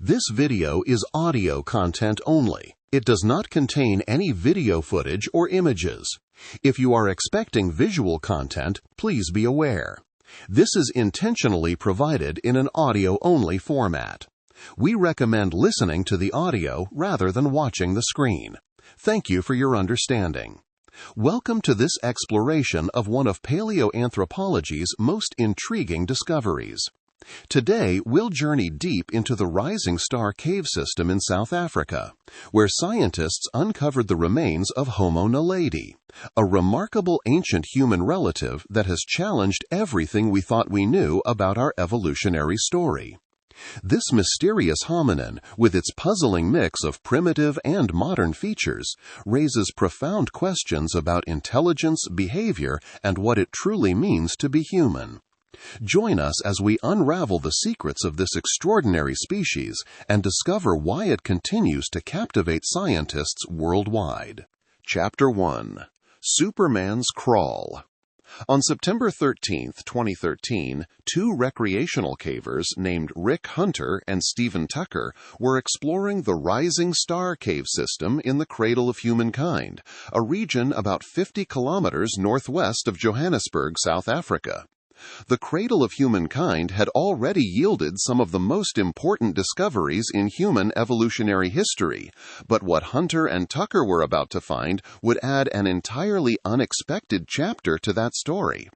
This video is audio content only. It does not contain any video footage or images. If you are expecting visual content, please be aware. This is intentionally provided in an audio-only format. We recommend listening to the audio rather than watching the screen. Thank you for your understanding. Welcome to this exploration of one of paleoanthropology's most intriguing discoveries. Today, we'll journey deep into the Rising Star cave system in South Africa, where scientists uncovered the remains of Homo naledi, a remarkable ancient human relative that has challenged everything we thought we knew about our evolutionary story. This mysterious hominin, with its puzzling mix of primitive and modern features, raises profound questions about intelligence, behavior, and what it truly means to be human. Join us as we unravel the secrets of this extraordinary species and discover why it continues to captivate scientists worldwide. Chapter 1. Superman's Crawl. On September 13, 2013, two recreational cavers named Rick Hunter and Stephen Tucker were exploring the Rising Star cave system in the Cradle of Humankind, a region about 50 kilometers northwest of Johannesburg, South Africa. The Cradle of Humankind had already yielded some of the most important discoveries in human evolutionary history, but what Hunter and Tucker were about to find would add an entirely unexpected chapter to that story.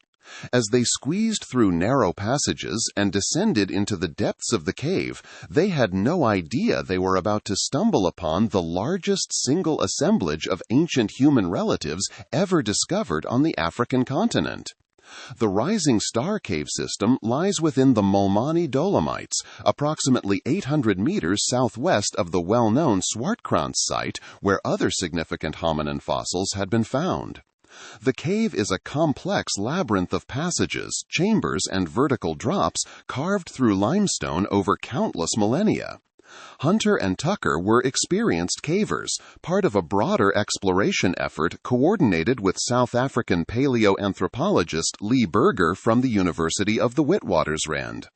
As they squeezed through narrow passages and descended into the depths of the cave, they had no idea they were about to stumble upon the largest single assemblage of ancient human relatives ever discovered on the African continent. The Rising Star cave system lies within the Mulmani Dolomites, approximately 800 meters southwest of the well-known Swartkrans site where other significant hominin fossils had been found. The cave is a complex labyrinth of passages, chambers, and vertical drops carved through limestone over countless millennia. Hunter and Tucker were experienced cavers, part of a broader exploration effort coordinated with South African paleoanthropologist Lee Burger from the University of the Witwatersrand.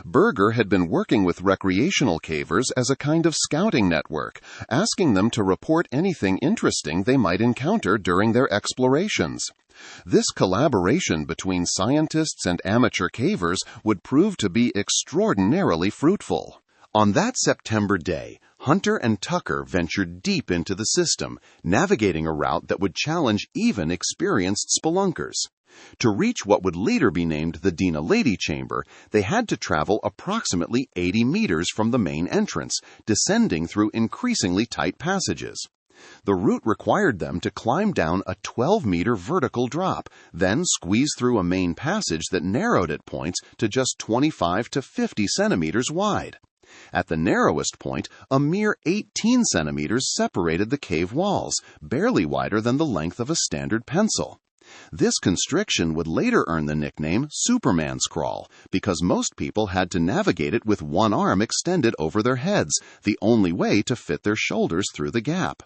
Burger had been working with recreational cavers as a kind of scouting network, asking them to report anything interesting they might encounter during their explorations. This collaboration between scientists and amateur cavers would prove to be extraordinarily fruitful. On that September day, Hunter and Tucker ventured deep into the system, navigating a route that would challenge even experienced spelunkers. To reach what would later be named the Dinaledi Chamber, they had to travel approximately 80 meters from the main entrance, descending through increasingly tight passages. The route required them to climb down a 12-meter vertical drop, then squeeze through a main passage that narrowed at points to just 25 to 50 centimeters wide. At the narrowest point, a mere 18 centimeters separated the cave walls, barely wider than the length of a standard pencil. This constriction would later earn the nickname Superman's Crawl, because most people had to navigate it with one arm extended over their heads, the only way to fit their shoulders through the gap.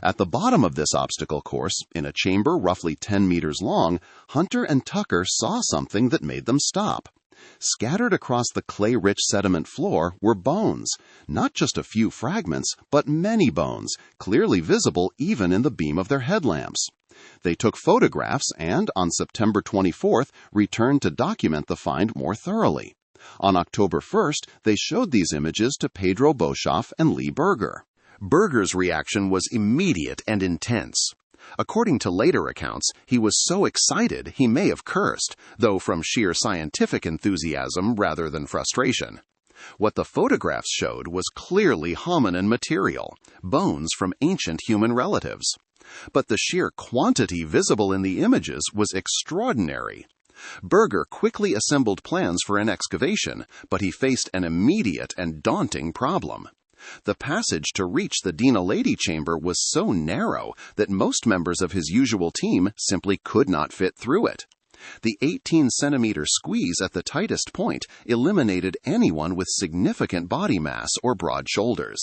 At the bottom of this obstacle course, in a chamber roughly 10 meters long, Hunter and Tucker saw something that made them stop. Scattered across the clay-rich sediment floor were bones, not just a few fragments, but many bones, clearly visible even in the beam of their headlamps. They took photographs and, on September 24th, returned to document the find more thoroughly. On October 1st, they showed these images to Pedro Boshoff and Lee Burger. Burger's reaction was immediate and intense. According to later accounts, he was so excited he may have cursed, though from sheer scientific enthusiasm rather than frustration. What the photographs showed was clearly hominin material, bones from ancient human relatives. But the sheer quantity visible in the images was extraordinary. Burger quickly assembled plans for an excavation, but he faced an immediate and daunting problem. The passage to reach the Dinaledi chamber was so narrow that most members of his usual team simply could not fit through it. The 18-centimeter squeeze at the tightest point eliminated anyone with significant body mass or broad shoulders.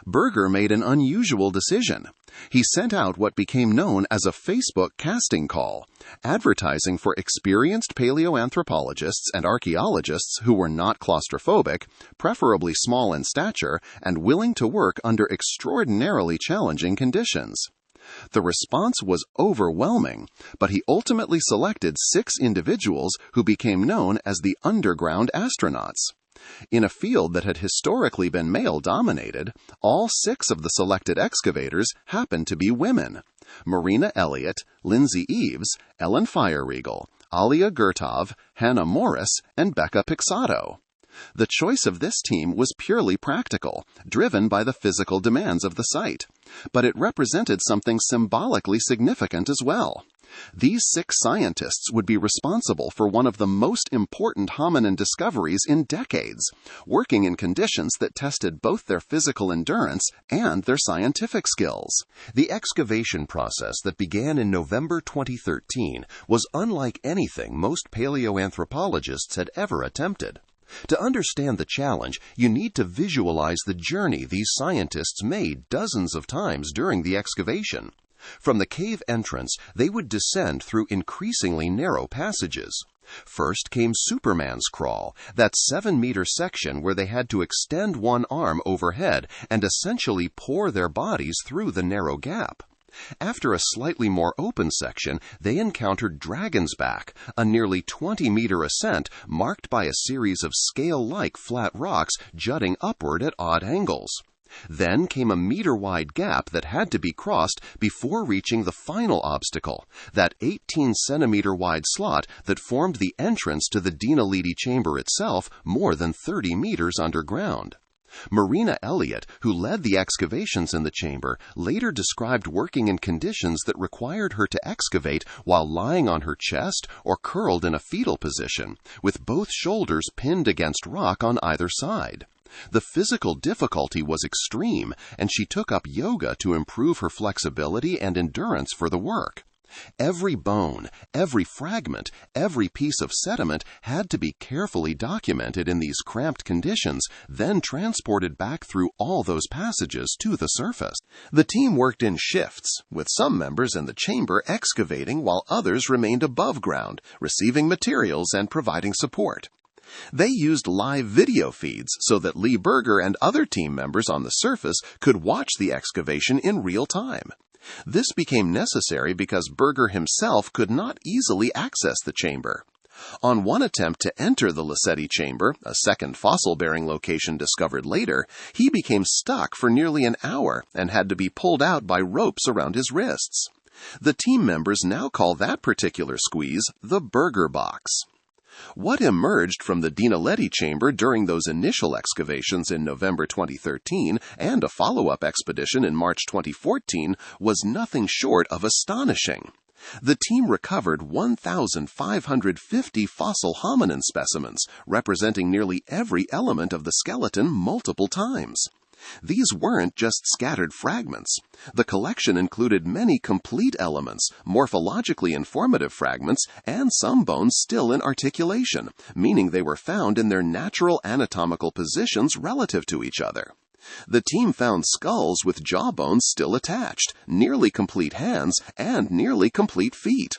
Berger made an unusual decision. He sent out what became known as a Facebook casting call, advertising for experienced paleoanthropologists and archaeologists who were not claustrophobic, preferably small in stature, and willing to work under extraordinarily challenging conditions. The response was overwhelming, but he ultimately selected 6 individuals who became known as the underground astronauts. In a field that had historically been male-dominated, all 6 of the selected excavators happened to be women: Marina Elliott, Lindsay Eves, Ellen Feierriegel, Alia Gertov, Hannah Morris, and Becca Pixato. The choice of this team was purely practical, driven by the physical demands of the site, but it represented something symbolically significant as well. These 6 scientists would be responsible for one of the most important hominin discoveries in decades, working in conditions that tested both their physical endurance and their scientific skills. The excavation process that began in November 2013 was unlike anything most paleoanthropologists had ever attempted. To understand the challenge, you need to visualize the journey these scientists made dozens of times during the excavation. From the cave entrance, they would descend through increasingly narrow passages. First came Superman's crawl, that 7-meter section where they had to extend one arm overhead and essentially pour their bodies through the narrow gap. After a slightly more open section, they encountered Dragon's Back, a nearly 20-meter ascent marked by a series of scale-like flat rocks jutting upward at odd angles. Then came a meter-wide gap that had to be crossed before reaching the final obstacle, that 18-centimeter-wide slot that formed the entrance to the Undateable chamber itself more than 30 meters underground. Marina Elliott, who led the excavations in the chamber, later described working in conditions that required her to excavate while lying on her chest or curled in a fetal position, with both shoulders pinned against rock on either side. The physical difficulty was extreme, and she took up yoga to improve her flexibility and endurance for the work. Every bone, every fragment, every piece of sediment had to be carefully documented in these cramped conditions, then transported back through all those passages to the surface. The team worked in shifts, with some members in the chamber excavating while others remained above ground, receiving materials and providing support. They used live video feeds so that Lee Berger and other team members on the surface could watch the excavation in real time. This became necessary because Berger himself could not easily access the chamber. On one attempt to enter the Lesedi chamber, a second fossil-bearing location discovered later, he became stuck for nearly an hour and had to be pulled out by ropes around his wrists. The team members now call that particular squeeze the Berger box. What emerged from the Undateable chamber during those initial excavations in November 2013 and a follow-up expedition in March 2014 was nothing short of astonishing. The team recovered 1,550 fossil hominin specimens, representing nearly every element of the skeleton multiple times. These weren't just scattered fragments. The collection included many complete elements, morphologically informative fragments, and some bones still in articulation, meaning they were found in their natural anatomical positions relative to each other. The team found skulls with jawbones still attached, nearly complete hands, and nearly complete feet.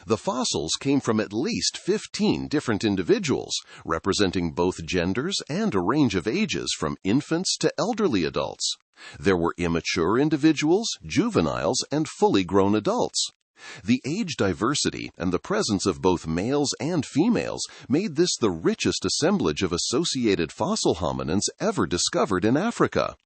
The fossils came from at least 15 different individuals, representing both genders and a range of ages from infants to elderly adults. There were immature individuals, juveniles, and fully grown adults. The age diversity and the presence of both males and females made this the richest assemblage of associated fossil hominins ever discovered in Africa.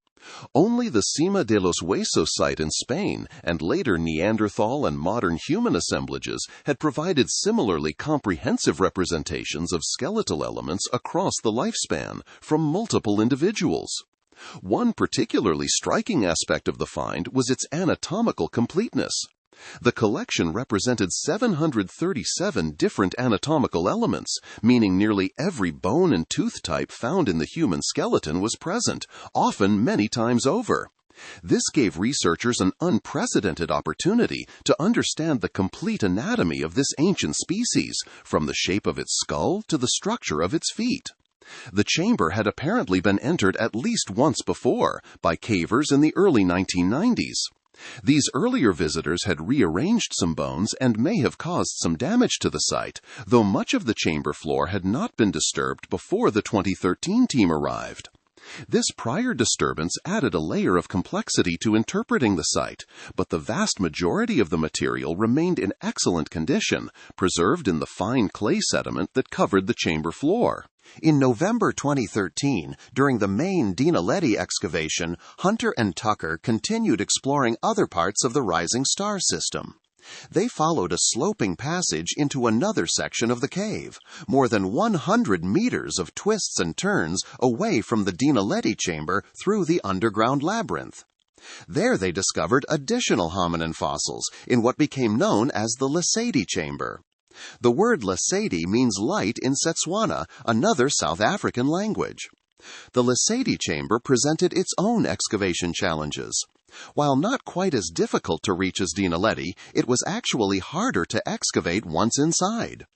Only the Cima de los Huesos site in Spain and later Neanderthal and modern human assemblages had provided similarly comprehensive representations of skeletal elements across the lifespan from multiple individuals. One particularly striking aspect of the find was its anatomical completeness. The collection represented 737 different anatomical elements, meaning nearly every bone and tooth type found in the human skeleton was present, often many times over. This gave researchers an unprecedented opportunity to understand the complete anatomy of this ancient species, from the shape of its skull to the structure of its feet. The chamber had apparently been entered at least once before by cavers in the early 1990s. These earlier visitors had rearranged some bones and may have caused some damage to the site, though much of the chamber floor had not been disturbed before the 2013 team arrived. This prior disturbance added a layer of complexity to interpreting the site, but the vast majority of the material remained in excellent condition, preserved in the fine clay sediment that covered the chamber floor. In November 2013, during the main Undateable excavation, Hunter and Tucker continued exploring other parts of the rising star system. They followed a sloping passage into another section of the cave, more than 100 meters of twists and turns away from the Undateable chamber through the underground labyrinth. There they discovered additional hominin fossils in what became known as the Lesedi chamber. The word Lesedi means light in Setswana, another South African language. The Lesedi chamber presented its own excavation challenges. While not quite as difficult to reach as Undateable, it was actually harder to excavate once inside.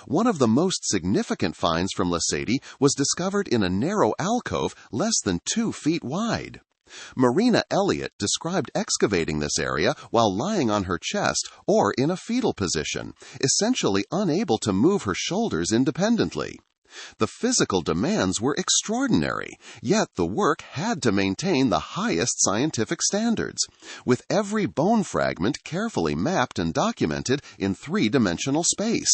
One of the most significant finds from Lesedi was discovered in a narrow alcove less than 2 feet wide. Marina Elliott described excavating this area while lying on her chest or in a fetal position, essentially unable to move her shoulders independently. The physical demands were extraordinary, yet the work had to maintain the highest scientific standards, with every bone fragment carefully mapped and documented in 3-dimensional space.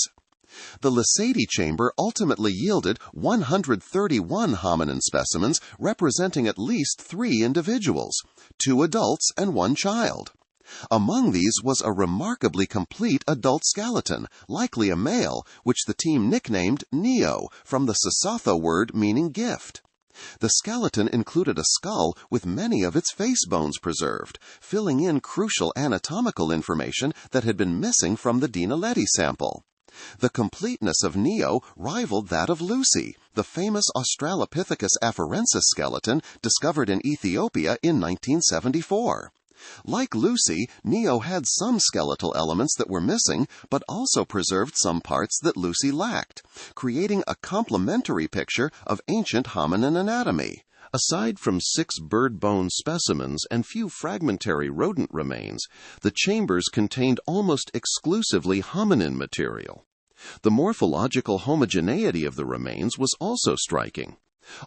The Lesedi chamber ultimately yielded 131 hominin specimens representing at least 3 individuals, 2 adults and 1 child. Among these was a remarkably complete adult skeleton, likely a male, which the team nicknamed Neo, from the Sesotho word meaning gift. The skeleton included a skull with many of its face bones preserved, filling in crucial anatomical information that had been missing from the Undateable sample. The completeness of Neo rivaled that of Lucy, the famous Australopithecus afarensis skeleton discovered in Ethiopia in 1974. Like Lucy, Neo had some skeletal elements that were missing, but also preserved some parts that Lucy lacked, creating a complementary picture of ancient hominin anatomy. Aside from 6 bird bone specimens and few fragmentary rodent remains, the chambers contained almost exclusively hominin material. The morphological homogeneity of the remains was also striking.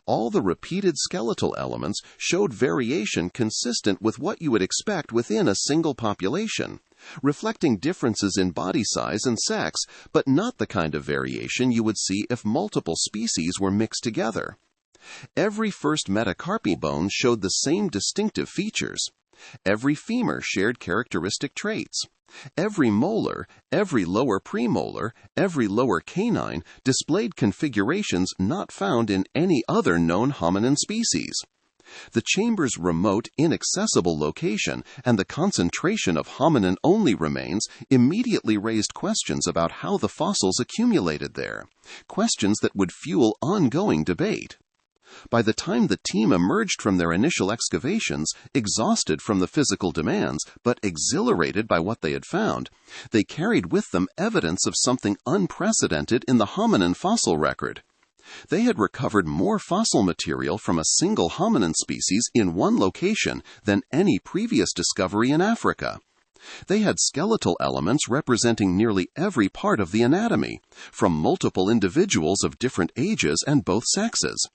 All the repeated skeletal elements showed variation consistent with what you would expect within a single population, reflecting differences in body size and sex, but not the kind of variation you would see if multiple species were mixed together. Every first metacarpal bone showed the same distinctive features. Every femur shared characteristic traits. Every molar, every lower premolar, every lower canine displayed configurations not found in any other known hominin species. The chamber's remote, inaccessible location and the concentration of hominin-only remains immediately raised questions about how the fossils accumulated there, questions that would fuel ongoing debate. By the time the team emerged from their initial excavations, exhausted from the physical demands, but exhilarated by what they had found, they carried with them evidence of something unprecedented in the hominin fossil record. They had recovered more fossil material from a single hominin species in one location than any previous discovery in Africa. They had skeletal elements representing nearly every part of the anatomy, from multiple individuals of different ages and both sexes.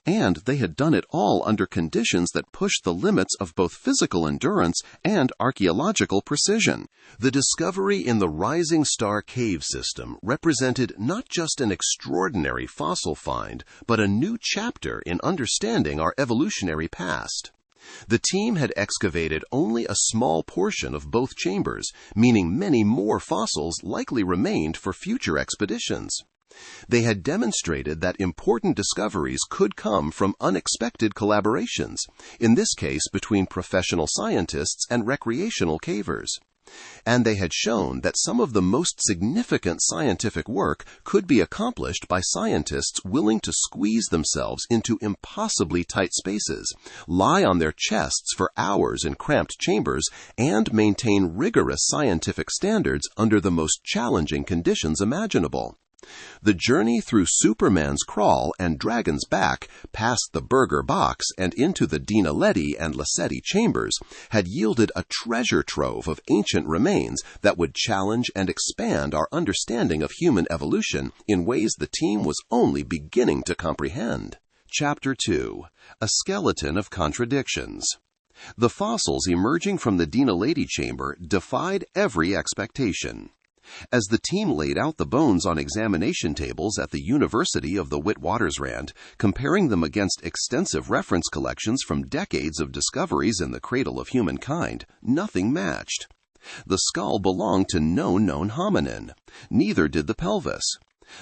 And they had done it all under conditions that pushed the limits of both physical endurance and archaeological precision. The discovery in the Rising Star cave system represented not just an extraordinary fossil find, but a new chapter in understanding our evolutionary past. The team had excavated only a small portion of both chambers, meaning many more fossils likely remained for future expeditions. They had demonstrated that important discoveries could come from unexpected collaborations, in this case between professional scientists and recreational cavers. And they had shown that some of the most significant scientific work could be accomplished by scientists willing to squeeze themselves into impossibly tight spaces, lie on their chests for hours in cramped chambers, and maintain rigorous scientific standards under the most challenging conditions imaginable. The journey through Superman's crawl and Dragon's back, past the Burger box and into the Dinaledi and Lassetti chambers, had yielded a treasure trove of ancient remains that would challenge and expand our understanding of human evolution in ways the team was only beginning to comprehend. Chapter 2. A Skeleton of Contradictions. The fossils emerging from the Dinaledi chamber defied every expectation. As the team laid out the bones on examination tables at the University of the Witwatersrand, comparing them against extensive reference collections from decades of discoveries in the cradle of humankind, nothing matched. The skull belonged to no known hominin. Neither did the pelvis.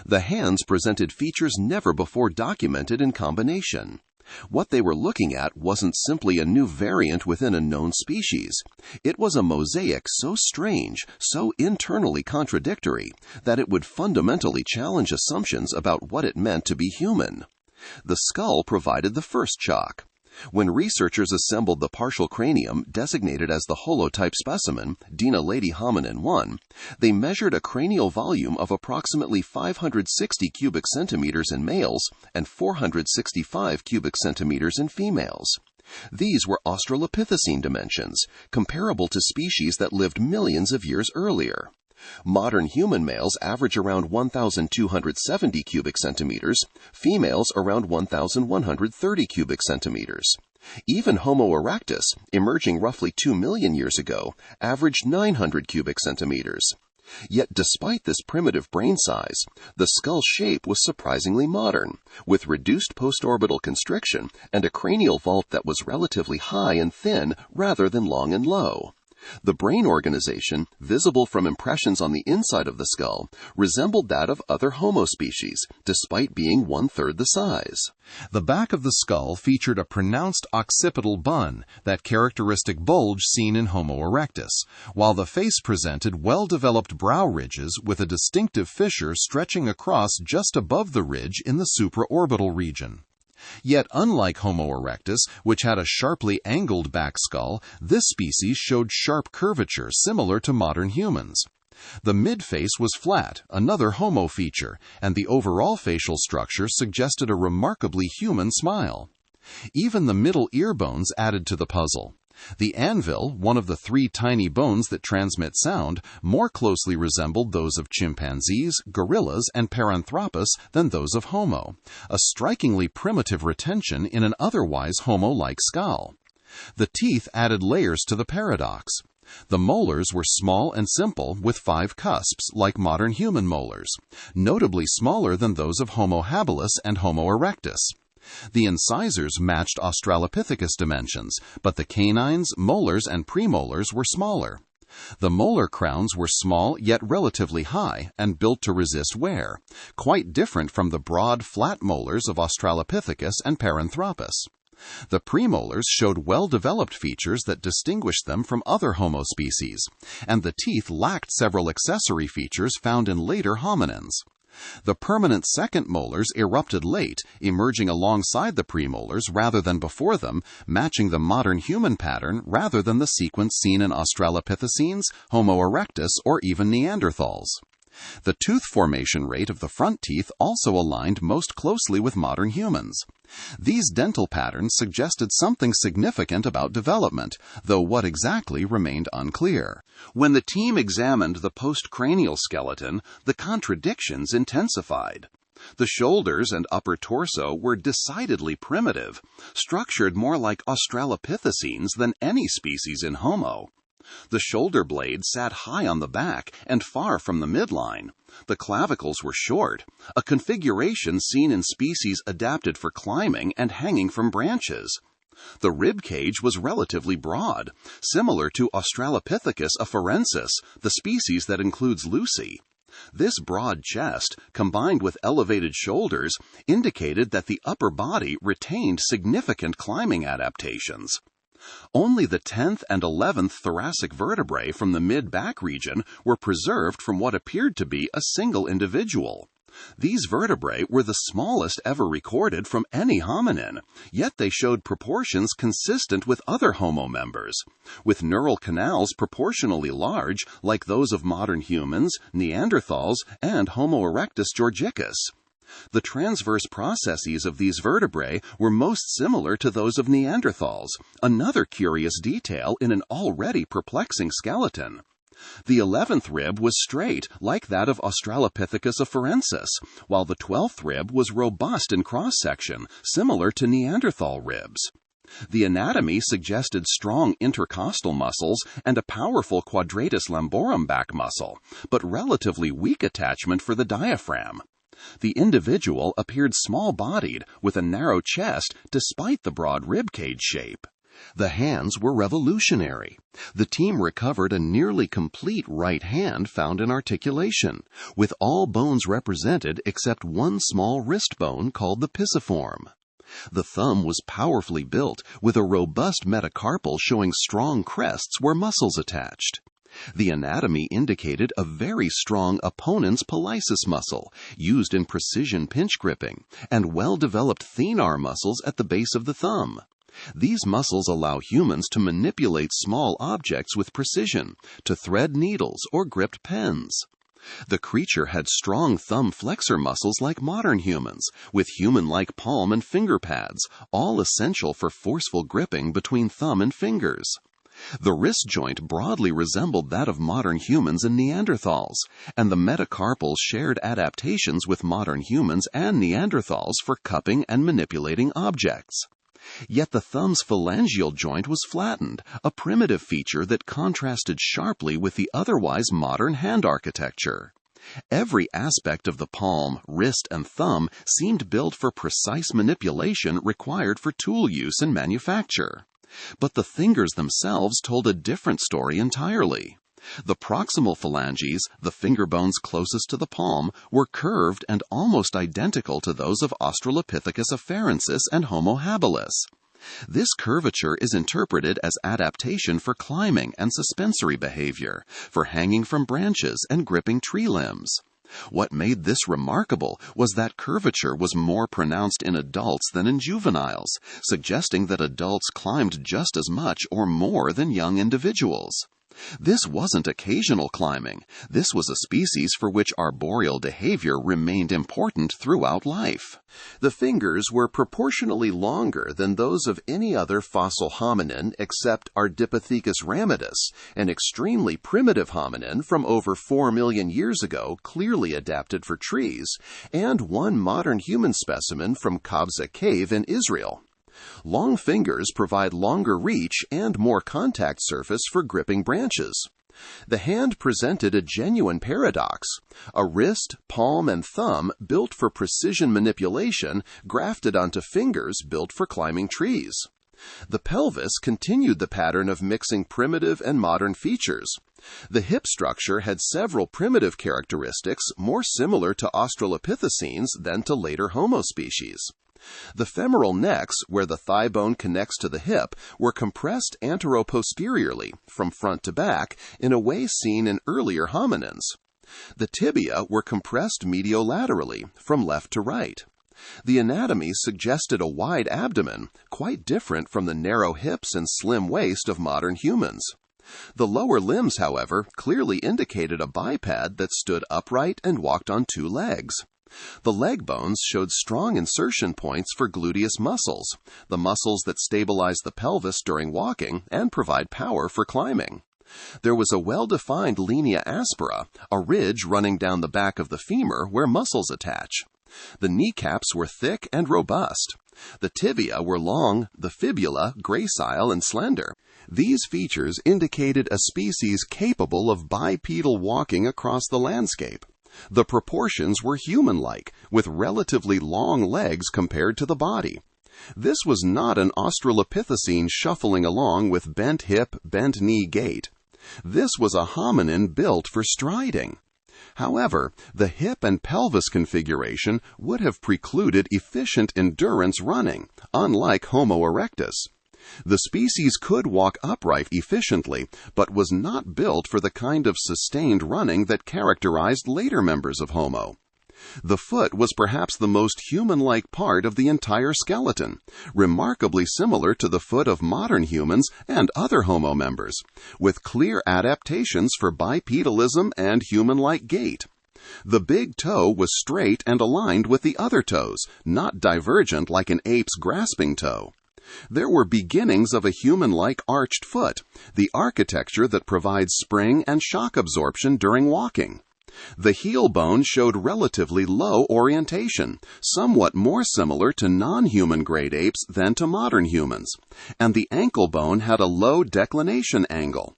The hands presented features never before documented in combination. What they were looking at wasn't simply a new variant within a known species. It was a mosaic so strange, so internally contradictory, that it would fundamentally challenge assumptions about what it meant to be human. The skull provided the first shock. When researchers assembled the partial cranium designated as the holotype specimen, Dinaledi hominin 1, they measured a cranial volume of approximately 560 cubic centimeters in males and 465 cubic centimeters in females. These were Australopithecine dimensions, comparable to species that lived millions of years earlier. Modern human males average around 1,270 cubic centimeters, females around 1,130 cubic centimeters. Even Homo erectus, emerging roughly 2 million years ago, averaged 900 cubic centimeters. Yet despite this primitive brain size, the skull shape was surprisingly modern, with reduced postorbital constriction and a cranial vault that was relatively high and thin rather than long and low. The brain organization, visible from impressions on the inside of the skull, resembled that of other Homo species, despite being one-third the size. The back of the skull featured a pronounced occipital bun, that characteristic bulge seen in Homo erectus, while the face presented well-developed brow ridges with a distinctive fissure stretching across just above the ridge in the supraorbital region. Yet unlike Homo erectus, which had a sharply angled back skull, this species showed sharp curvature similar to modern humans. The midface was flat, another Homo feature, and the overall facial structure suggested a remarkably human smile. Even the middle ear bones added to the puzzle. The anvil, one of the 3 tiny bones that transmit sound, more closely resembled those of chimpanzees, gorillas, and Paranthropus than those of Homo, a strikingly primitive retention in an otherwise Homo-like skull. The teeth added layers to the paradox. The molars were small and simple, with 5 cusps, like modern human molars, notably smaller than those of Homo habilis and Homo erectus. The incisors matched Australopithecus dimensions, but the canines, molars, and premolars were smaller. The molar crowns were small yet relatively high and built to resist wear, quite different from the broad, flat molars of Australopithecus and Paranthropus. The premolars showed well-developed features that distinguished them from other Homo species, and the teeth lacked several accessory features found in later hominins. The permanent second molars erupted late, emerging alongside the premolars rather than before them, matching the modern human pattern rather than the sequence seen in Australopithecines, Homo erectus, or even Neanderthals. The tooth formation rate of the front teeth also aligned most closely with modern humans. These dental patterns suggested something significant about development, though what exactly remained unclear. When the team examined the postcranial skeleton, the contradictions intensified. The shoulders and upper torso were decidedly primitive, structured more like Australopithecines than any species in Homo. The shoulder blade sat high on the back and far from the midline. The clavicles were short, a configuration seen in species adapted for climbing and hanging from branches. The rib cage was relatively broad, similar to Australopithecus afarensis, the species that includes Lucy. This broad chest, combined with elevated shoulders, indicated that the upper body retained significant climbing adaptations. Only the 10th and 11th thoracic vertebrae from the mid-back region were preserved from what appeared to be a single individual. These vertebrae were the smallest ever recorded from any hominin, yet they showed proportions consistent with other Homo members, with neural canals proportionally large like those of modern humans, Neanderthals, and Homo erectus georgicus. The transverse processes of these vertebrae were most similar to those of Neanderthals, another curious detail in an already perplexing skeleton. The 11th rib was straight, like that of Australopithecus afarensis, while the 12th rib was robust in cross-section, similar to Neanderthal ribs. The anatomy suggested strong intercostal muscles and a powerful quadratus lamborum back muscle, but relatively weak attachment for the diaphragm. The individual appeared small-bodied, with a narrow chest, despite the broad ribcage shape. The hands were revolutionary. The team recovered a nearly complete right hand found in articulation, with all bones represented except one small wrist bone called the pisiform. The thumb was powerfully built, with a robust metacarpal showing strong crests where muscles attached. The anatomy indicated a very strong opponent's pollicis muscle, used in precision pinch gripping, and well-developed thenar muscles at the base of the thumb. These muscles allow humans to manipulate small objects with precision, to thread needles or grip pens. The creature had strong thumb flexor muscles like modern humans, with human-like palm and finger pads, all essential for forceful gripping between thumb and fingers. The wrist joint broadly resembled that of modern humans and Neanderthals, and the metacarpals shared adaptations with modern humans and Neanderthals for cupping and manipulating objects. Yet the thumb's phalangeal joint was flattened, a primitive feature that contrasted sharply with the otherwise modern hand architecture. Every aspect of the palm, wrist, and thumb seemed built for precise manipulation required for tool use and manufacture. But the fingers themselves told a different story entirely. The proximal phalanges, the finger bones closest to the palm, were curved and almost identical to those of Australopithecus afarensis and Homo habilis. This curvature is interpreted as adaptation for climbing and suspensory behavior, for hanging from branches and gripping tree limbs. What made this remarkable was that curvature was more pronounced in adults than in juveniles, suggesting that adults climbed just as much or more than young individuals. This wasn't occasional climbing. This was a species for which arboreal behavior remained important throughout life. The fingers were proportionally longer than those of any other fossil hominin except Ardipithecus ramidus, an extremely primitive hominin from over 4 million years ago clearly adapted for trees, and one modern human specimen from Kabza Cave in Israel. Long fingers provide longer reach and more contact surface for gripping branches. The hand presented a genuine paradox: a wrist, palm, and thumb built for precision manipulation grafted onto fingers built for climbing trees. The pelvis continued the pattern of mixing primitive and modern features. The hip structure had several primitive characteristics more similar to Australopithecines than to later Homo species. The femoral necks, where the thigh bone connects to the hip, were compressed anteroposteriorly, from front to back, in a way seen in earlier hominins. The tibia were compressed mediolaterally, from left to right. The anatomy suggested a wide abdomen, quite different from the narrow hips and slim waist of modern humans. The lower limbs, however, clearly indicated a biped that stood upright and walked on 2 legs. The leg bones showed strong insertion points for gluteus muscles, the muscles that stabilize the pelvis during walking and provide power for climbing. There was a well-defined linea aspera, a ridge running down the back of the femur where muscles attach. The kneecaps were thick and robust. The tibia were long, the fibula gracile and slender. These features indicated a species capable of bipedal walking across the landscape. The proportions were human-like, with relatively long legs compared to the body. This was not an Australopithecine shuffling along with bent hip, bent knee gait. This was a hominin built for striding. However, the hip and pelvis configuration would have precluded efficient endurance running, unlike Homo erectus. The species could walk upright efficiently, but was not built for the kind of sustained running that characterized later members of Homo. The foot was perhaps the most human-like part of the entire skeleton, remarkably similar to the foot of modern humans and other Homo members, with clear adaptations for bipedalism and human-like gait. The big toe was straight and aligned with the other toes, not divergent like an ape's grasping toe. There were beginnings of a human-like arched foot, the architecture that provides spring and shock absorption during walking. The heel bone showed relatively low orientation, somewhat more similar to non-human great apes than to modern humans, and the ankle bone had a low declination angle.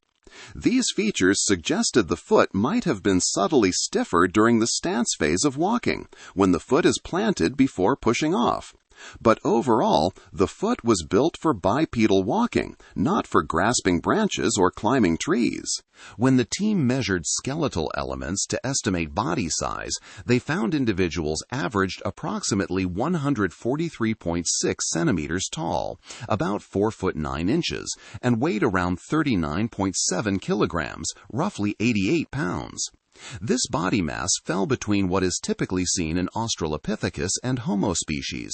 These features suggested the foot might have been subtly stiffer during the stance phase of walking, when the foot is planted before pushing off. But overall, the foot was built for bipedal walking, not for grasping branches or climbing trees. When the team measured skeletal elements to estimate body size, they found individuals averaged approximately 143.6 centimeters tall, about 4 foot 9 inches, and weighed around 39.7 kilograms, roughly 88 pounds. This body mass fell between what is typically seen in Australopithecus and Homo species.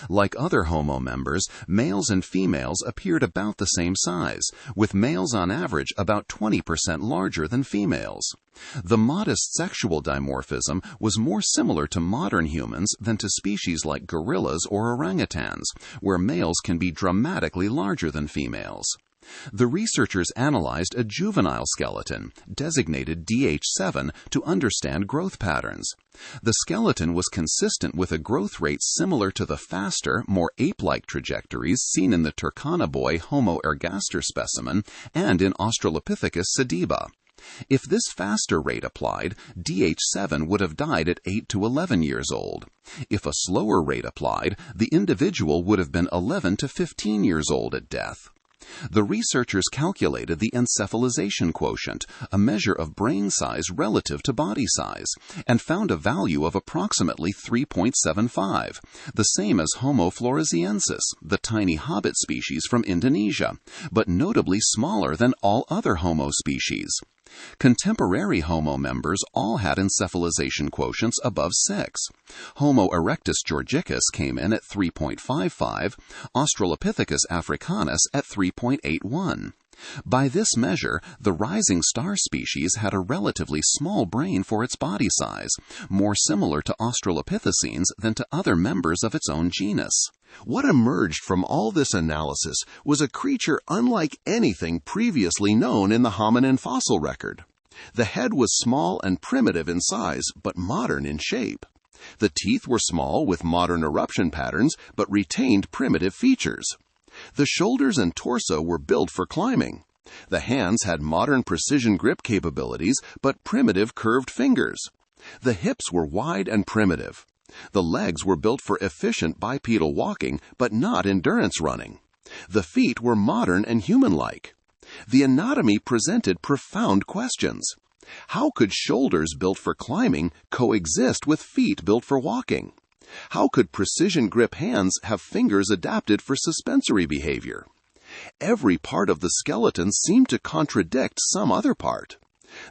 Like other Homo members, males and females appeared about the same size, with males on average about 20% larger than females. The modest sexual dimorphism was more similar to modern humans than to species like gorillas or orangutans, where males can be dramatically larger than females. The researchers analyzed a juvenile skeleton, designated DH7, to understand growth patterns. The skeleton was consistent with a growth rate similar to the faster, more ape-like trajectories seen in the Turkana Homo ergaster specimen and in Australopithecus sediba. If this faster rate applied, DH7 would have died at 8 to 11 years old. If a slower rate applied, the individual would have been 11 to 15 years old at death. The researchers calculated the encephalization quotient, a measure of brain size relative to body size, and found a value of approximately 3.75, the same as Homo floresiensis, the tiny hobbit species from Indonesia, but notably smaller than all other Homo species. Contemporary Homo members all had encephalization quotients above 6. Homo erectus georgicus came in at 3.55, Australopithecus africanus at 3.81. By this measure, the rising star species had a relatively small brain for its body size, more similar to Australopithecines than to other members of its own genus. What emerged from all this analysis was a creature unlike anything previously known in the hominin fossil record. The head was small and primitive in size, but modern in shape. The teeth were small with modern eruption patterns, but retained primitive features. The shoulders and torso were built for climbing. The hands had modern precision grip capabilities, but primitive curved fingers. The hips were wide and primitive. The legs were built for efficient bipedal walking, but not endurance running. The feet were modern and human-like. The anatomy presented profound questions. How could shoulders built for climbing coexist with feet built for walking? How could precision grip hands have fingers adapted for suspensory behavior? Every part of the skeleton seemed to contradict some other part.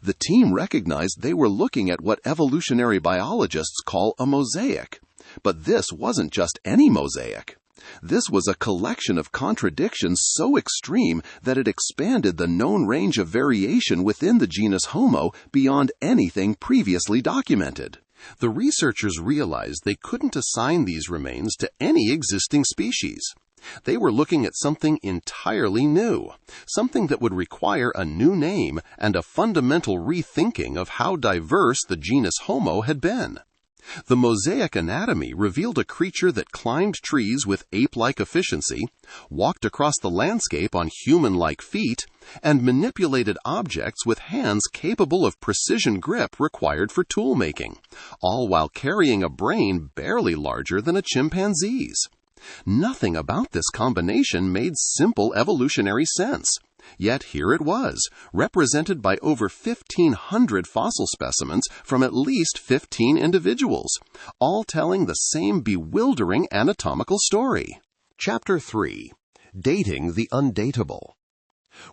The team recognized they were looking at what evolutionary biologists call a mosaic. But this wasn't just any mosaic. This was a collection of contradictions so extreme that it expanded the known range of variation within the genus Homo beyond anything previously documented. The researchers realized they couldn't assign these remains to any existing species. They were looking at something entirely new, something that would require a new name and a fundamental rethinking of how diverse the genus Homo had been. The mosaic anatomy revealed a creature that climbed trees with ape-like efficiency, walked across the landscape on human-like feet, and manipulated objects with hands capable of precision grip required for tool-making, all while carrying a brain barely larger than a chimpanzee's. Nothing about this combination made simple evolutionary sense. Yet here it was, represented by over 1,500 fossil specimens from at least 15 individuals, all telling the same bewildering anatomical story. Chapter 3. Dating the Undateable.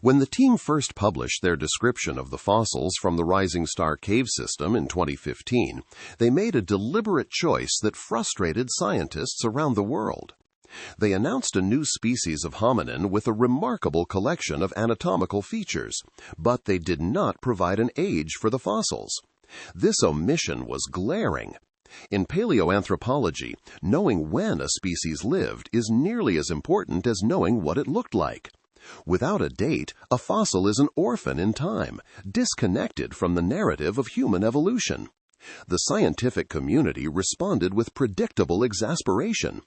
When the team first published their description of the fossils from the Rising Star Cave System in 2015, they made a deliberate choice that frustrated scientists around the world. They announced a new species of hominin with a remarkable collection of anatomical features, but they did not provide an age for the fossils. This omission was glaring. In paleoanthropology, knowing when a species lived is nearly as important as knowing what it looked like. Without a date, a fossil is an orphan in time, disconnected from the narrative of human evolution. The scientific community responded with predictable exasperation.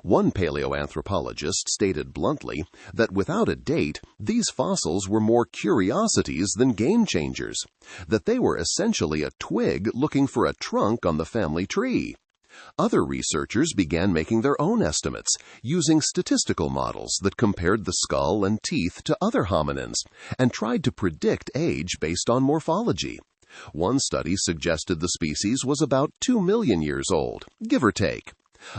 One paleoanthropologist stated bluntly that without a date, these fossils were more curiosities than game changers, that they were essentially a twig looking for a trunk on the family tree. Other researchers began making their own estimates, using statistical models that compared the skull and teeth to other hominins and tried to predict age based on morphology. One study suggested the species was about 2 million years old, give or take.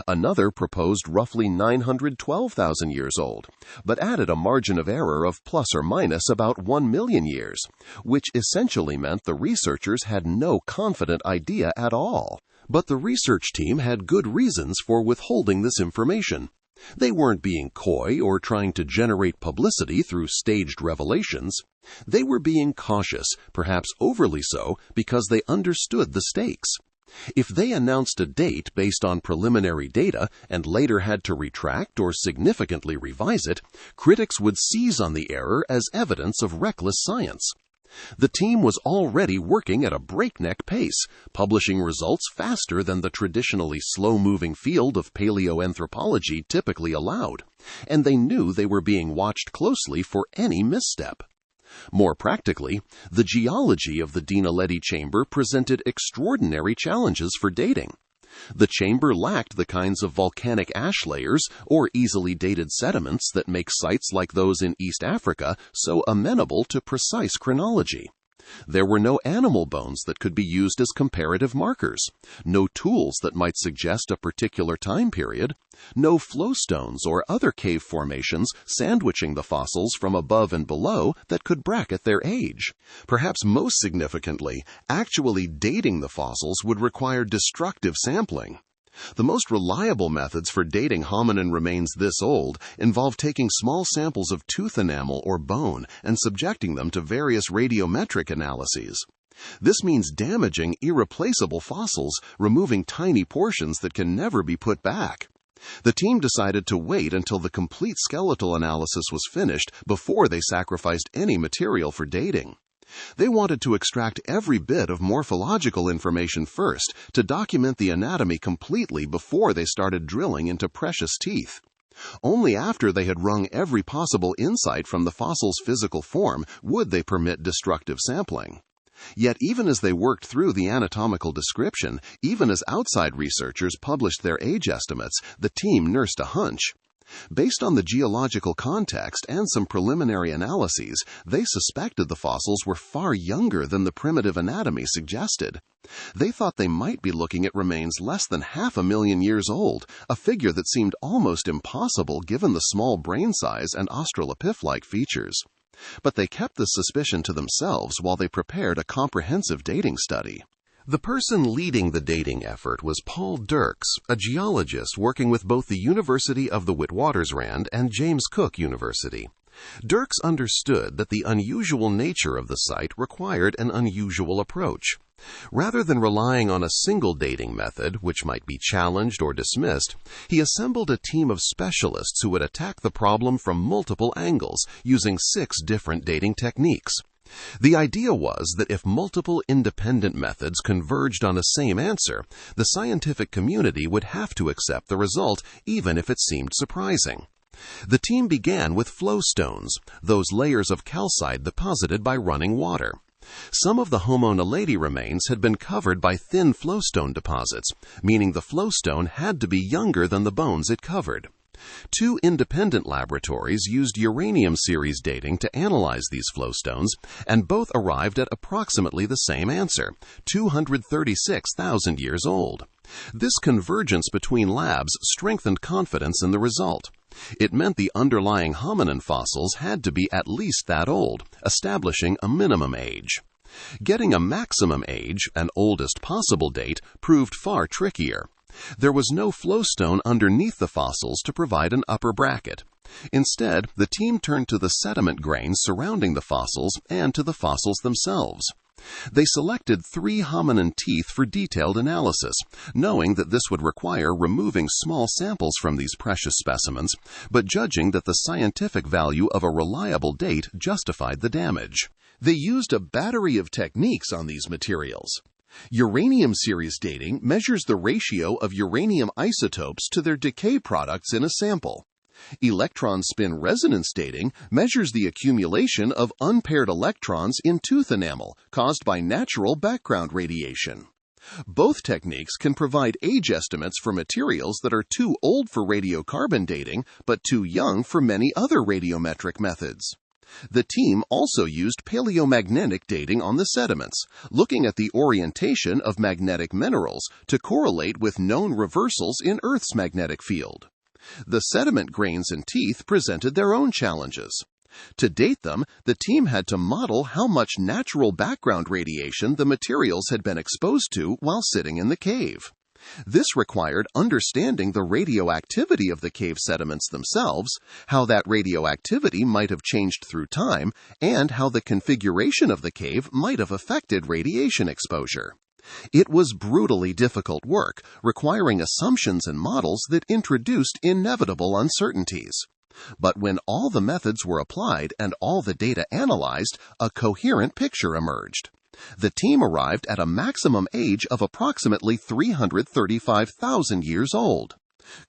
Another proposed roughly 912,000 years old, but added a margin of error of plus or minus about 1 million years, which essentially meant the researchers had no confident idea at all. But the research team had good reasons for withholding this information. They weren't being coy or trying to generate publicity through staged revelations. They were being cautious, perhaps overly so, because they understood the stakes. If they announced a date based on preliminary data and later had to retract or significantly revise it, critics would seize on the error as evidence of reckless science. The team was already working at a breakneck pace, publishing results faster than the traditionally slow-moving field of paleoanthropology typically allowed, and they knew they were being watched closely for any misstep. More practically, the geology of the Undateable chamber presented extraordinary challenges for dating. The chamber lacked the kinds of volcanic ash layers or easily dated sediments that make sites like those in East Africa so amenable to precise chronology. There were no animal bones that could be used as comparative markers, no tools that might suggest a particular time period, no flowstones or other cave formations sandwiching the fossils from above and below that could bracket their age. Perhaps most significantly, actually dating the fossils would require destructive sampling. The most reliable methods for dating hominin remains this old involve taking small samples of tooth enamel or bone and subjecting them to various radiometric analyses. This means damaging irreplaceable fossils, removing tiny portions that can never be put back. The team decided to wait until the complete skeletal analysis was finished before they sacrificed any material for dating. They wanted to extract every bit of morphological information first to document the anatomy completely before they started drilling into precious teeth. Only after they had wrung every possible insight from the fossil's physical form would they permit destructive sampling. Yet even as they worked through the anatomical description, even as outside researchers published their age estimates, the team nursed a hunch. Based on the geological context and some preliminary analyses, they suspected the fossils were far younger than the primitive anatomy suggested. They thought they might be looking at remains less than 500,000 years old, a figure that seemed almost impossible given the small brain size and australopith-like features. But they kept the suspicion to themselves while they prepared a comprehensive dating study. The person leading the dating effort was Paul Dirks, a geologist working with both the University of the Witwatersrand and James Cook University. Dirks understood that the unusual nature of the site required an unusual approach. Rather than relying on a single dating method, which might be challenged or dismissed, he assembled a team of specialists who would attack the problem from multiple angles, using 6 different dating techniques. The idea was that if multiple independent methods converged on the same answer, the scientific community would have to accept the result, even if it seemed surprising. The team began with flowstones, those layers of calcite deposited by running water. Some of the Homo naledi remains had been covered by thin flowstone deposits, meaning the flowstone had to be younger than the bones it covered. 2 independent laboratories used uranium series dating to analyze these flowstones, and both arrived at approximately the same answer, 236,000 years old. This convergence between labs strengthened confidence in the result. It meant the underlying hominin fossils had to be at least that old, establishing a minimum age. Getting a maximum age, an oldest possible date, proved far trickier. There was no flowstone underneath the fossils to provide an upper bracket. Instead, the team turned to the sediment grains surrounding the fossils and to the fossils themselves. They selected 3 hominin teeth for detailed analysis, knowing that this would require removing small samples from these precious specimens, but judging that the scientific value of a reliable date justified the damage. They used a battery of techniques on these materials. Uranium series dating measures the ratio of uranium isotopes to their decay products in a sample. Electron spin resonance dating measures the accumulation of unpaired electrons in tooth enamel caused by natural background radiation. Both techniques can provide age estimates for materials that are too old for radiocarbon dating but too young for many other radiometric methods. The team also used paleomagnetic dating on the sediments, looking at the orientation of magnetic minerals to correlate with known reversals in Earth's magnetic field. The sediment grains and teeth presented their own challenges. To date them, the team had to model how much natural background radiation the materials had been exposed to while sitting in the cave. This required understanding the radioactivity of the cave sediments themselves, how that radioactivity might have changed through time, and how the configuration of the cave might have affected radiation exposure. It was brutally difficult work, requiring assumptions and models that introduced inevitable uncertainties. But when all the methods were applied and all the data analyzed, a coherent picture emerged. The team arrived at a maximum age of approximately 335,000 years old.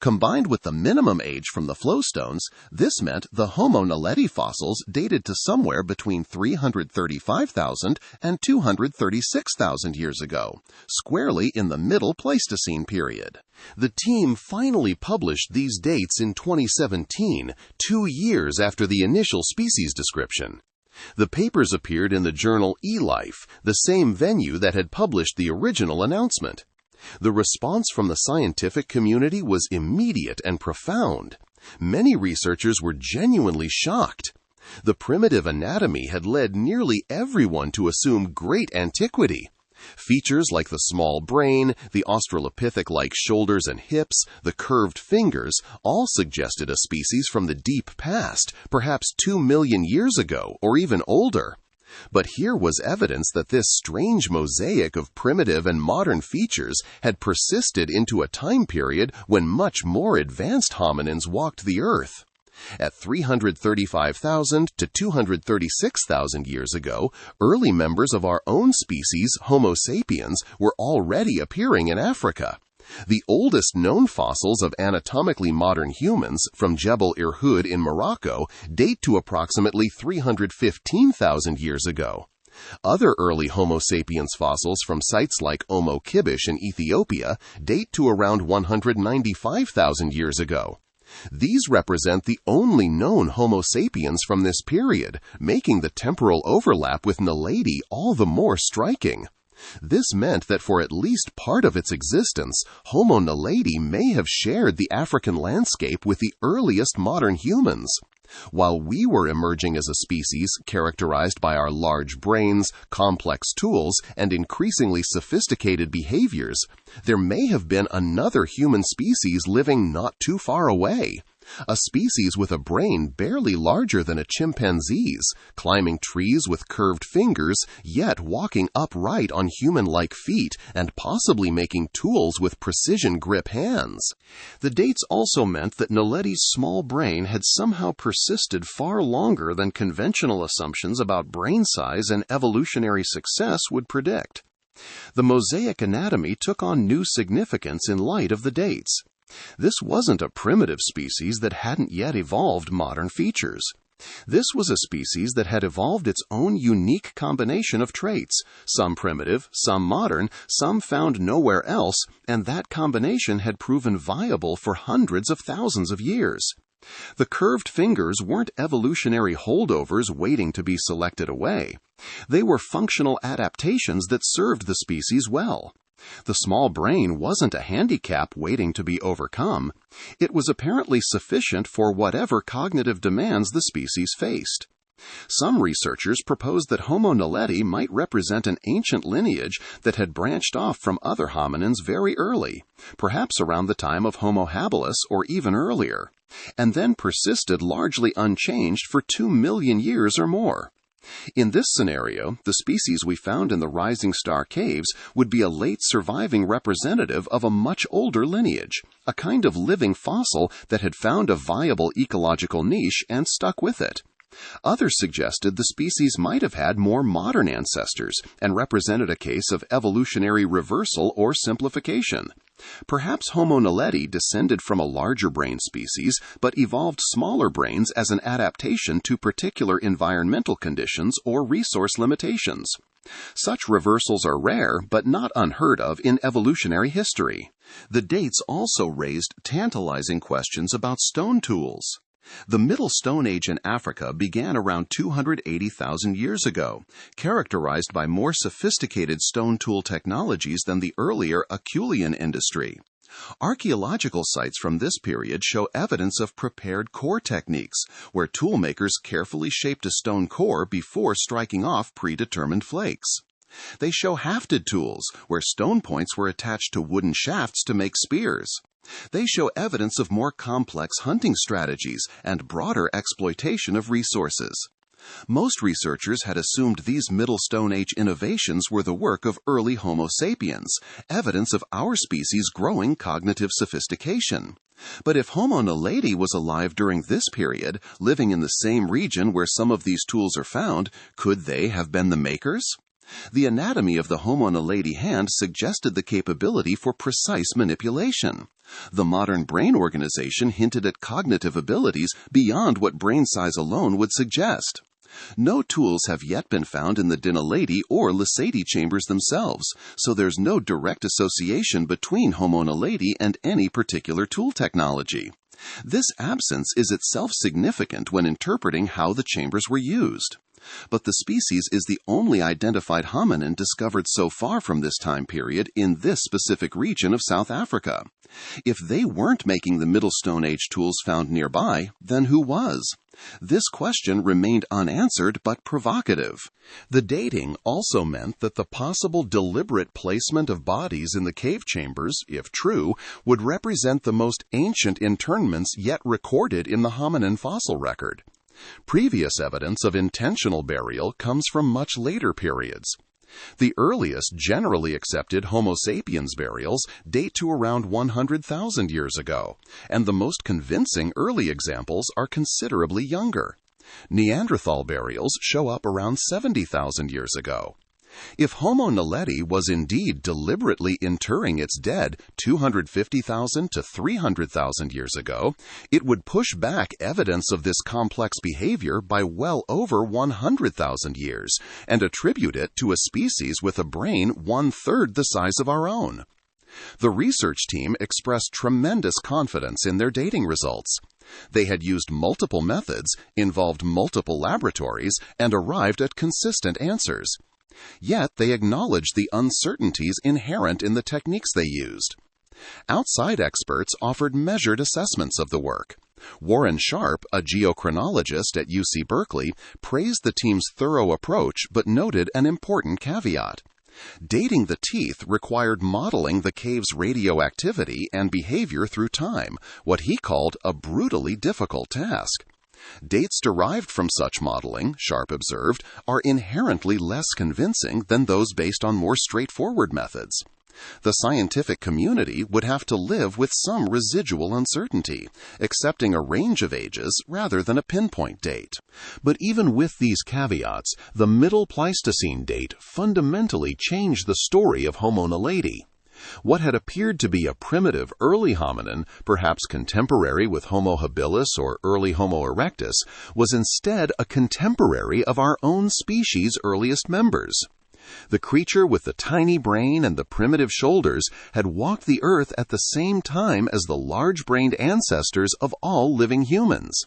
Combined with the minimum age from the flowstones, this meant the Homo naledi fossils dated to somewhere between 335,000 and 236,000 years ago, squarely in the Middle Pleistocene period. The team finally published these dates in 2017, 2 years after the initial species description. The papers appeared in the journal eLife, the same venue that had published the original announcement. The response from the scientific community was immediate and profound. Many researchers were genuinely shocked. The primitive anatomy had led nearly everyone to assume great antiquity. Features like the small brain, the Australopithec-like shoulders and hips, the curved fingers, all suggested a species from the deep past, perhaps 2 million years ago or even older. But here was evidence that this strange mosaic of primitive and modern features had persisted into a time period when much more advanced hominins walked the earth. At 335,000 to 236,000 years ago, early members of our own species, Homo sapiens, were already appearing in Africa. The oldest known fossils of anatomically modern humans from Jebel Irhoud in Morocco date to approximately 315,000 years ago. Other early Homo sapiens fossils from sites like Omo Kibish in Ethiopia date to around 195,000 years ago. These represent the only known Homo sapiens from this period, making the temporal overlap with Naledi all the more striking. This meant that for at least part of its existence, Homo naledi may have shared the African landscape with the earliest modern humans. While we were emerging as a species characterized by our large brains, complex tools, and increasingly sophisticated behaviors, there may have been another human species living not too far away. A species with a brain barely larger than a chimpanzee's, climbing trees with curved fingers, yet walking upright on human-like feet and possibly making tools with precision grip hands. The dates also meant that Naledi's small brain had somehow persisted far longer than conventional assumptions about brain size and evolutionary success would predict. The mosaic anatomy took on new significance in light of the dates. This wasn't a primitive species that hadn't yet evolved modern features. This was a species that had evolved its own unique combination of traits, some primitive, some modern, some found nowhere else, and that combination had proven viable for hundreds of thousands of years. The curved fingers weren't evolutionary holdovers waiting to be selected away. They were functional adaptations that served the species well. The small brain wasn't a handicap waiting to be overcome. It was apparently sufficient for whatever cognitive demands the species faced. Some researchers proposed that Homo naledi might represent an ancient lineage that had branched off from other hominins very early, perhaps around the time of Homo habilis or even earlier, and then persisted largely unchanged for 2 million years or more. In this scenario, the species we found in the Rising Star Caves would be a late surviving representative of a much older lineage, a kind of living fossil that had found a viable ecological niche and stuck with it. Others suggested the species might have had more modern ancestors and represented a case of evolutionary reversal or simplification. Perhaps Homo naledi descended from a larger brain species, but evolved smaller brains as an adaptation to particular environmental conditions or resource limitations. Such reversals are rare, but not unheard of in evolutionary history. The dates also raised tantalizing questions about stone tools. The Middle Stone Age in Africa began around 280,000 years ago, characterized by more sophisticated stone tool technologies than the earlier Acheulean industry. Archaeological sites from this period show evidence of prepared core techniques, where toolmakers carefully shaped a stone core before striking off predetermined flakes. They show hafted tools, where stone points were attached to wooden shafts to make spears. They show evidence of more complex hunting strategies and broader exploitation of resources. Most researchers had assumed these Middle Stone Age innovations were the work of early Homo sapiens, evidence of our species' growing cognitive sophistication. But if Homo naledi was alive during this period, living in the same region where some of these tools are found, could they have been the makers? The anatomy of the Homo naledi hand suggested the capability for precise manipulation. The modern brain organization hinted at cognitive abilities beyond what brain size alone would suggest. No tools have yet been found in the Dinaledi or Lesedi chambers themselves, so there's no direct association between Homo naledi and any particular tool technology. This absence is itself significant when interpreting how the chambers were used. But the species is the only identified hominin discovered so far from this time period in this specific region of South Africa. If they weren't making the Middle Stone Age tools found nearby, then who was? This question remained unanswered but provocative. The dating also meant that the possible deliberate placement of bodies in the cave chambers, if true, would represent the most ancient internments yet recorded in the hominin fossil record. Previous evidence of intentional burial comes from much later periods. The earliest generally accepted Homo sapiens burials date to around 100,000 years ago, and the most convincing early examples are considerably younger. Neanderthal burials show up around 70,000 years ago. If Homo naledi was indeed deliberately interring its dead 250,000 to 300,000 years ago, it would push back evidence of this complex behavior by well over 100,000 years and attribute it to a species with a brain 1/3 the size of our own. The research team expressed tremendous confidence in their dating results. They had used multiple methods, involved multiple laboratories, and arrived at consistent answers. Yet they acknowledged the uncertainties inherent in the techniques they used. Outside experts offered measured assessments of the work. Warren Sharp, a geochronologist at UC Berkeley, praised the team's thorough approach but noted an important caveat. Dating the teeth required modeling the cave's radioactivity and behavior through time, what he called a brutally difficult task. Dates derived from such modeling, Sharp observed, are inherently less convincing than those based on more straightforward methods. The scientific community would have to live with some residual uncertainty, accepting a range of ages rather than a pinpoint date. But even with these caveats, the Middle Pleistocene date fundamentally changed the story of Homo naledi. What had appeared to be a primitive early hominin, perhaps contemporary with Homo habilis or early Homo erectus, was instead a contemporary of our own species' earliest members. The creature with the tiny brain and the primitive shoulders had walked the earth at the same time as the large-brained ancestors of all living humans.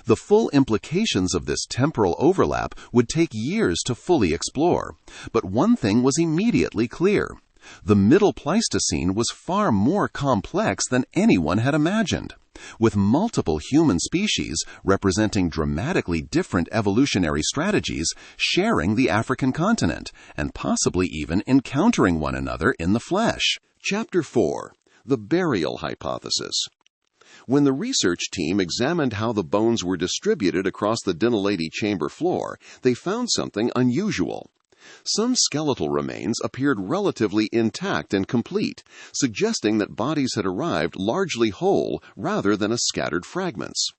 The full implications of this temporal overlap would take years to fully explore, but one thing was immediately clear. The Middle Pleistocene was far more complex than anyone had imagined, with multiple human species representing dramatically different evolutionary strategies sharing the African continent and possibly even encountering one another in the flesh. Chapter 4. The Burial Hypothesis. When the research team examined how the bones were distributed across the Dinaledi chamber floor, they found something unusual. Some skeletal remains appeared relatively intact and complete, suggesting that bodies had arrived largely whole rather than as scattered fragments.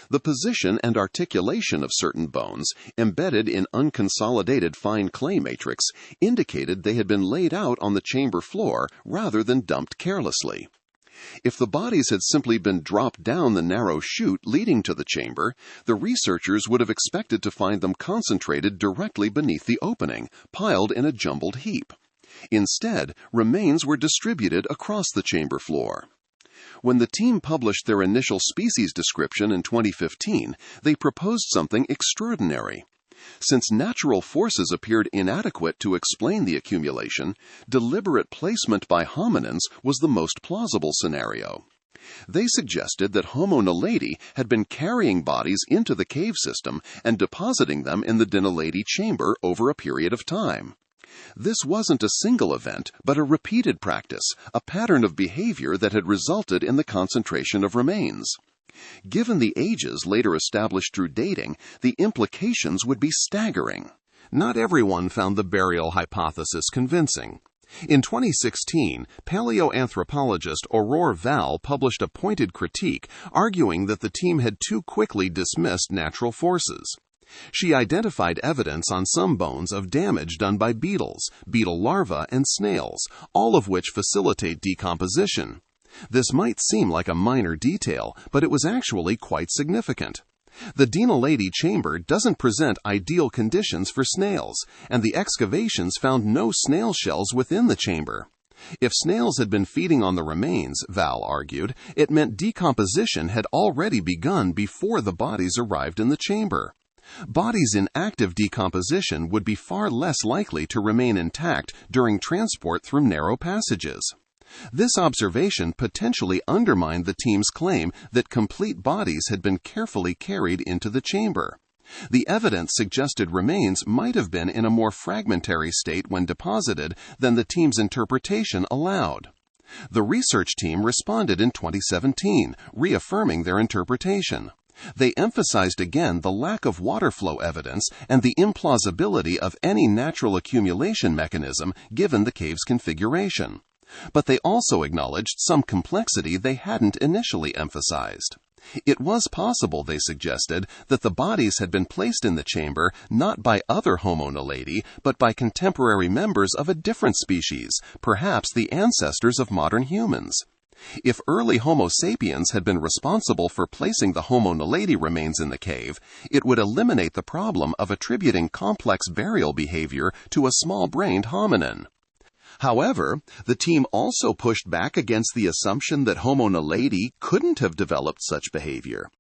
The position and articulation of certain bones, embedded in unconsolidated fine clay matrix, indicated they had been laid out on the chamber floor rather than dumped carelessly. If the bodies had simply been dropped down the narrow chute leading to the chamber, the researchers would have expected to find them concentrated directly beneath the opening, piled in a jumbled heap. Instead, remains were distributed across the chamber floor. When the team published their initial species description in 2015, they proposed something extraordinary. Since natural forces appeared inadequate to explain the accumulation, deliberate placement by hominins was the most plausible scenario. They suggested that Homo naledi had been carrying bodies into the cave system and depositing them in the Dinaledi chamber over a period of time. This wasn't a single event, but a repeated practice, a pattern of behavior that had resulted in the concentration of remains. Given the ages later established through dating, the implications would be staggering. Not everyone found the burial hypothesis convincing. In 2016, paleoanthropologist Aurore Val published a pointed critique arguing that the team had too quickly dismissed natural forces. She identified evidence on some bones of damage done by beetles, beetle larvae, and snails, all of which facilitate decomposition. This might seem like a minor detail, but it was actually quite significant. The Dinaledi chamber doesn't present ideal conditions for snails, and the excavations found no snail shells within the chamber. If snails had been feeding on the remains, Val argued, it meant decomposition had already begun before the bodies arrived in the chamber. Bodies in active decomposition would be far less likely to remain intact during transport through narrow passages. This observation potentially undermined the team's claim that complete bodies had been carefully carried into the chamber. The evidence suggested remains might have been in a more fragmentary state when deposited than the team's interpretation allowed. The research team responded in 2017, reaffirming their interpretation. They emphasized again the lack of water flow evidence and the implausibility of any natural accumulation mechanism given the cave's configuration. But they also acknowledged some complexity they hadn't initially emphasized. It was possible, they suggested, that the bodies had been placed in the chamber not by other Homo naledi, but by contemporary members of a different species, perhaps the ancestors of modern humans. If early Homo sapiens had been responsible for placing the Homo naledi remains in the cave, it would eliminate the problem of attributing complex burial behavior to a small-brained hominin. However, the team also pushed back against the assumption that Homo naledi couldn't have developed such behavior.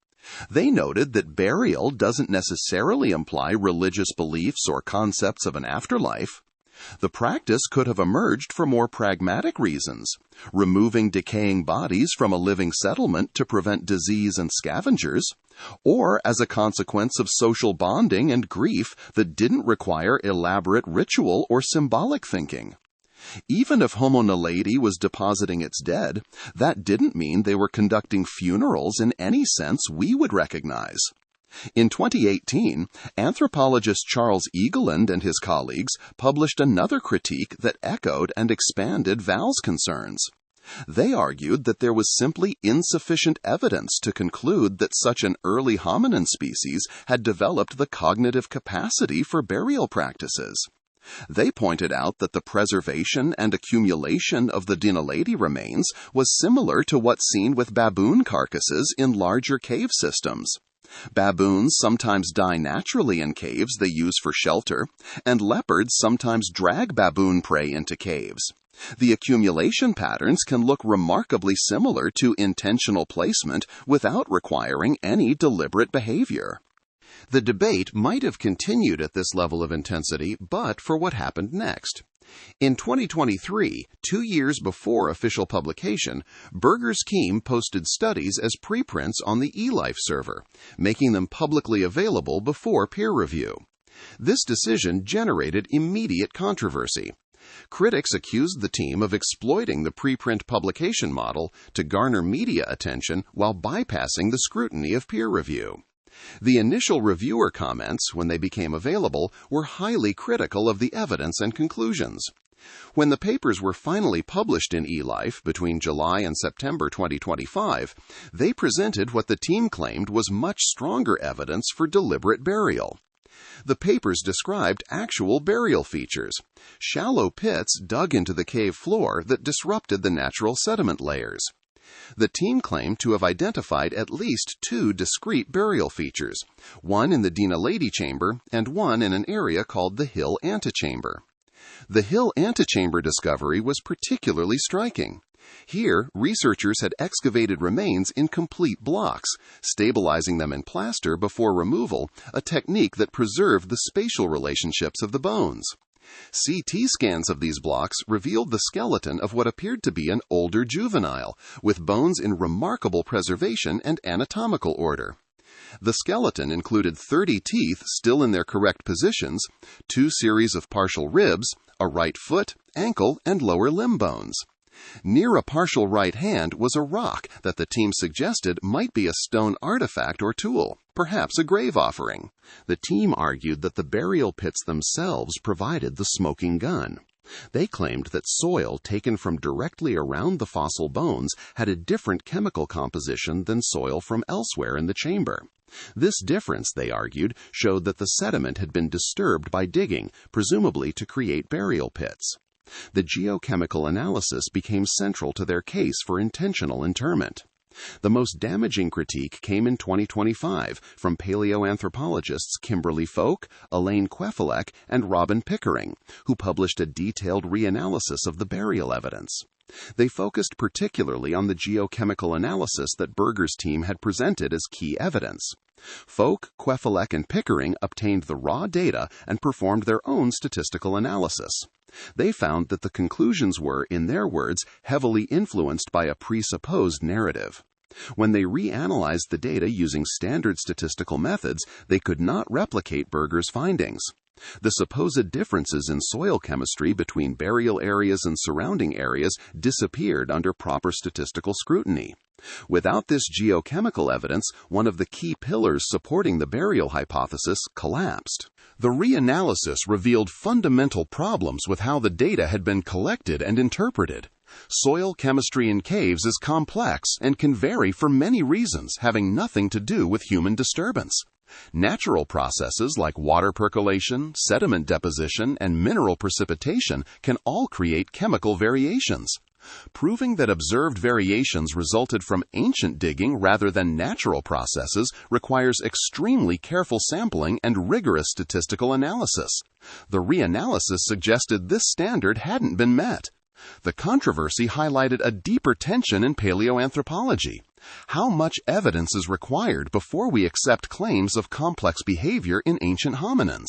They noted that burial doesn't necessarily imply religious beliefs or concepts of an afterlife. The practice could have emerged for more pragmatic reasons, removing decaying bodies from a living settlement to prevent disease and scavengers, or as a consequence of social bonding and grief that didn't require elaborate ritual or symbolic thinking. Even if Homo naledi was depositing its dead, that didn't mean they were conducting funerals in any sense we would recognize. In 2018, anthropologist Charles Egeland and his colleagues published another critique that echoed and expanded Val's concerns. They argued that there was simply insufficient evidence to conclude that such an early hominin species had developed the cognitive capacity for burial practices. They pointed out that the preservation and accumulation of the Dinaledi remains was similar to what's seen with baboon carcasses in larger cave systems. Baboons sometimes die naturally in caves they use for shelter, and leopards sometimes drag baboon prey into caves. The accumulation patterns can look remarkably similar to intentional placement without requiring any deliberate behavior. The debate might have continued at this level of intensity but for what happened next. In 2023, 2 years before official publication, Berger's team posted studies as preprints on the eLife server, making them publicly available before peer review. This decision generated immediate controversy. Critics accused the team of exploiting the preprint publication model to garner media attention while bypassing the scrutiny of peer review. The initial reviewer comments, when they became available, were highly critical of the evidence and conclusions. When the papers were finally published in eLife between July and September 2025, they presented what the team claimed was much stronger evidence for deliberate burial. The papers described actual burial features, shallow pits dug into the cave floor that disrupted the natural sediment layers. The team claimed to have identified at least 2 discrete burial features, one in the Undateable chamber and one in an area called the Hill Antechamber. The Hill Antechamber discovery was particularly striking. Here, researchers had excavated remains in complete blocks, stabilizing them in plaster before removal, a technique that preserved the spatial relationships of the bones. CT scans of these blocks revealed the skeleton of what appeared to be an older juvenile, with bones in remarkable preservation and anatomical order. The skeleton included 30 teeth still in their correct positions, 2 series of partial ribs, a right foot, ankle, and lower limb bones. Near a partial right hand was a rock that the team suggested might be a stone artifact or tool, perhaps a grave offering. The team argued that the burial pits themselves provided the smoking gun. They claimed that soil taken from directly around the fossil bones had a different chemical composition than soil from elsewhere in the chamber. This difference, they argued, showed that the sediment had been disturbed by digging, presumably to create burial pits. The geochemical analysis became central to their case for intentional interment. The most damaging critique came in 2025 from paleoanthropologists Kimberly Folk, Elaine Queffelec, and Robin Pickering, who published a detailed reanalysis of the burial evidence. They focused particularly on the geochemical analysis that Berger's team had presented as key evidence. Folk, Queffelec, and Pickering obtained the raw data and performed their own statistical analysis. They found that the conclusions were, in their words, heavily influenced by a presupposed narrative. When they reanalyzed the data using standard statistical methods, they could not replicate Berger's findings. The supposed differences in soil chemistry between burial areas and surrounding areas disappeared under proper statistical scrutiny. Without this geochemical evidence, one of the key pillars supporting the burial hypothesis collapsed. The reanalysis revealed fundamental problems with how the data had been collected and interpreted. Soil chemistry in caves is complex and can vary for many reasons having nothing to do with human disturbance. Natural processes like water percolation, sediment deposition, and mineral precipitation can all create chemical variations. Proving that observed variations resulted from ancient digging rather than natural processes requires extremely careful sampling and rigorous statistical analysis. The reanalysis suggested this standard hadn't been met. The controversy highlighted a deeper tension in paleoanthropology. How much evidence is required before we accept claims of complex behavior in ancient hominins?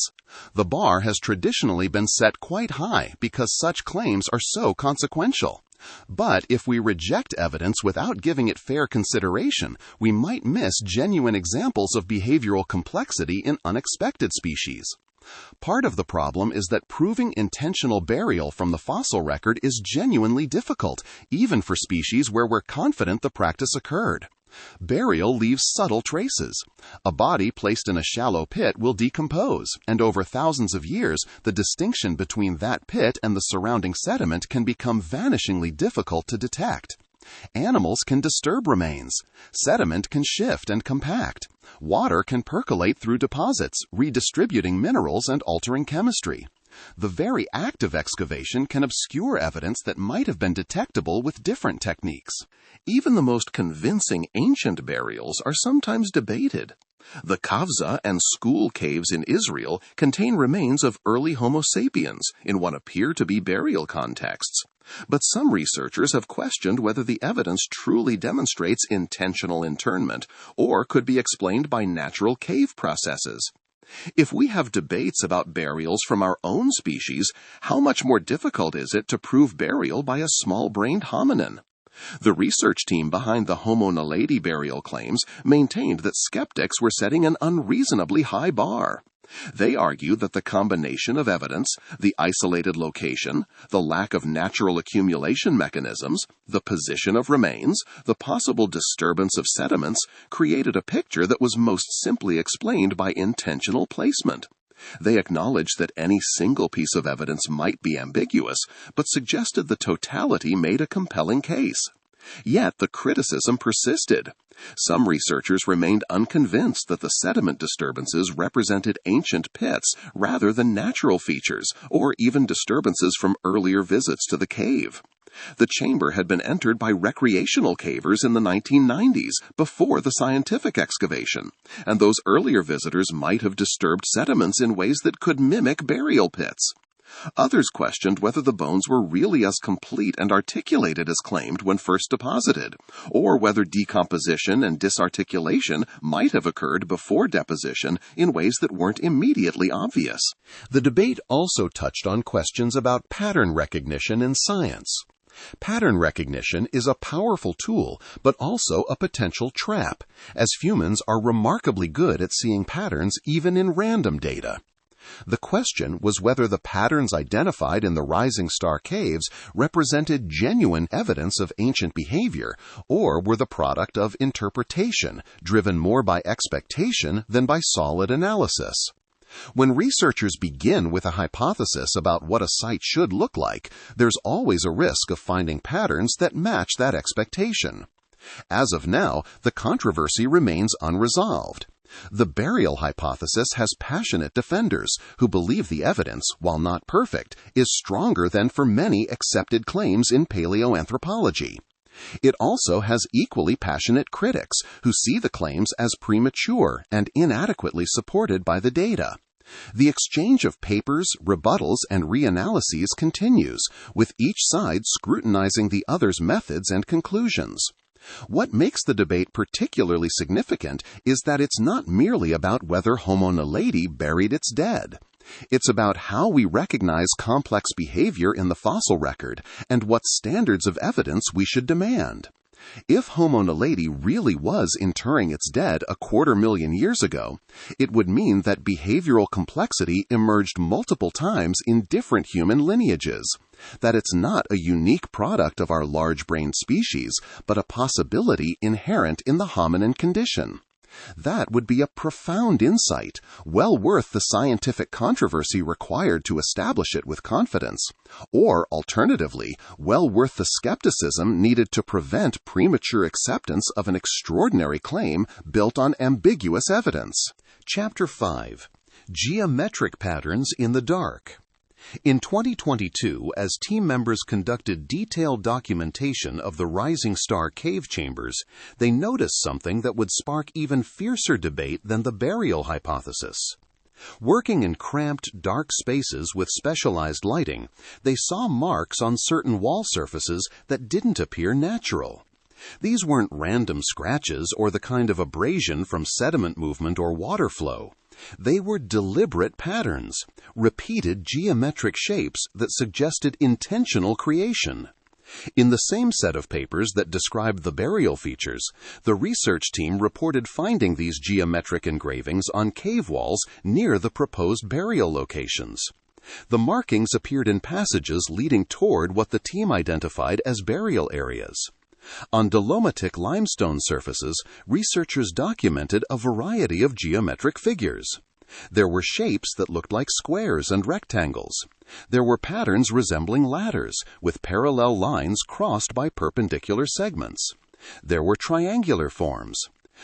The bar has traditionally been set quite high because such claims are so consequential. But if we reject evidence without giving it fair consideration, we might miss genuine examples of behavioral complexity in unexpected species. Part of the problem is that proving intentional burial from the fossil record is genuinely difficult, even for species where we're confident the practice occurred. Burial leaves subtle traces. A body placed in a shallow pit will decompose, and over thousands of years, the distinction between that pit and the surrounding sediment can become vanishingly difficult to detect. Animals can disturb remains. Sediment can shift and compact. Water can percolate through deposits, redistributing minerals and altering chemistry. The very act of excavation can obscure evidence that might have been detectable with different techniques. Even the most convincing ancient burials are sometimes debated. The Kavza and School caves in Israel contain remains of early Homo sapiens in what appear to be burial contexts. But some researchers have questioned whether the evidence truly demonstrates intentional internment or could be explained by natural cave processes. If we have debates about burials from our own species, how much more difficult is it to prove burial by a small-brained hominin? The research team behind the Homo naledi burial claims maintained that skeptics were setting an unreasonably high bar. They argue that the combination of evidence, the isolated location, the lack of natural accumulation mechanisms, the position of remains, the possible disturbance of sediments, created a picture that was most simply explained by intentional placement. They acknowledged that any single piece of evidence might be ambiguous, but suggested the totality made a compelling case. Yet the criticism persisted. Some researchers remained unconvinced that the sediment disturbances represented ancient pits rather than natural features, or even disturbances from earlier visits to the cave. The chamber had been entered by recreational cavers in the 1990s, before the scientific excavation, and those earlier visitors might have disturbed sediments in ways that could mimic burial pits. Others questioned whether the bones were really as complete and articulated as claimed when first deposited, or whether decomposition and disarticulation might have occurred before deposition in ways that weren't immediately obvious. The debate also touched on questions about pattern recognition in science. Pattern recognition is a powerful tool, but also a potential trap, as humans are remarkably good at seeing patterns even in random data. The question was whether the patterns identified in the Rising Star caves represented genuine evidence of ancient behavior, or were the product of interpretation, driven more by expectation than by solid analysis. When researchers begin with a hypothesis about what a site should look like, there's always a risk of finding patterns that match that expectation. As of now, the controversy remains unresolved. The burial hypothesis has passionate defenders who believe the evidence, while not perfect, is stronger than for many accepted claims in paleoanthropology. It also has equally passionate critics who see the claims as premature and inadequately supported by the data. The exchange of papers, rebuttals, and reanalyses continues, with each side scrutinizing the other's methods and conclusions. What makes the debate particularly significant is that it's not merely about whether Homo naledi buried its dead. It's about how we recognize complex behavior in the fossil record and what standards of evidence we should demand. If Homo naledi really was interring its dead 250,000 years ago, it would mean that behavioral complexity emerged multiple times in different human lineages, that it's not a unique product of our large-brained species, but a possibility inherent in the hominin condition. That would be a profound insight, well worth the scientific controversy required to establish it with confidence, or, alternatively, well worth the skepticism needed to prevent premature acceptance of an extraordinary claim built on ambiguous evidence. Chapter 5. Geometric Patterns in the Dark. In 2022, as team members conducted detailed documentation of the Rising Star cave chambers, they noticed something that would spark even fiercer debate than the burial hypothesis. Working in cramped, dark spaces with specialized lighting, they saw marks on certain wall surfaces that didn't appear natural. These weren't random scratches or the kind of abrasion from sediment movement or water flow. They were deliberate patterns, repeated geometric shapes that suggested intentional creation. In the same set of papers that described the burial features, the research team reported finding these geometric engravings on cave walls near the proposed burial locations. The markings appeared in passages leading toward what the team identified as burial areas. On dolomitic limestone surfaces, researchers documented a variety of geometric figures. There were shapes that looked like squares and rectangles. There were patterns resembling ladders, with parallel lines crossed by perpendicular segments. There were triangular forms.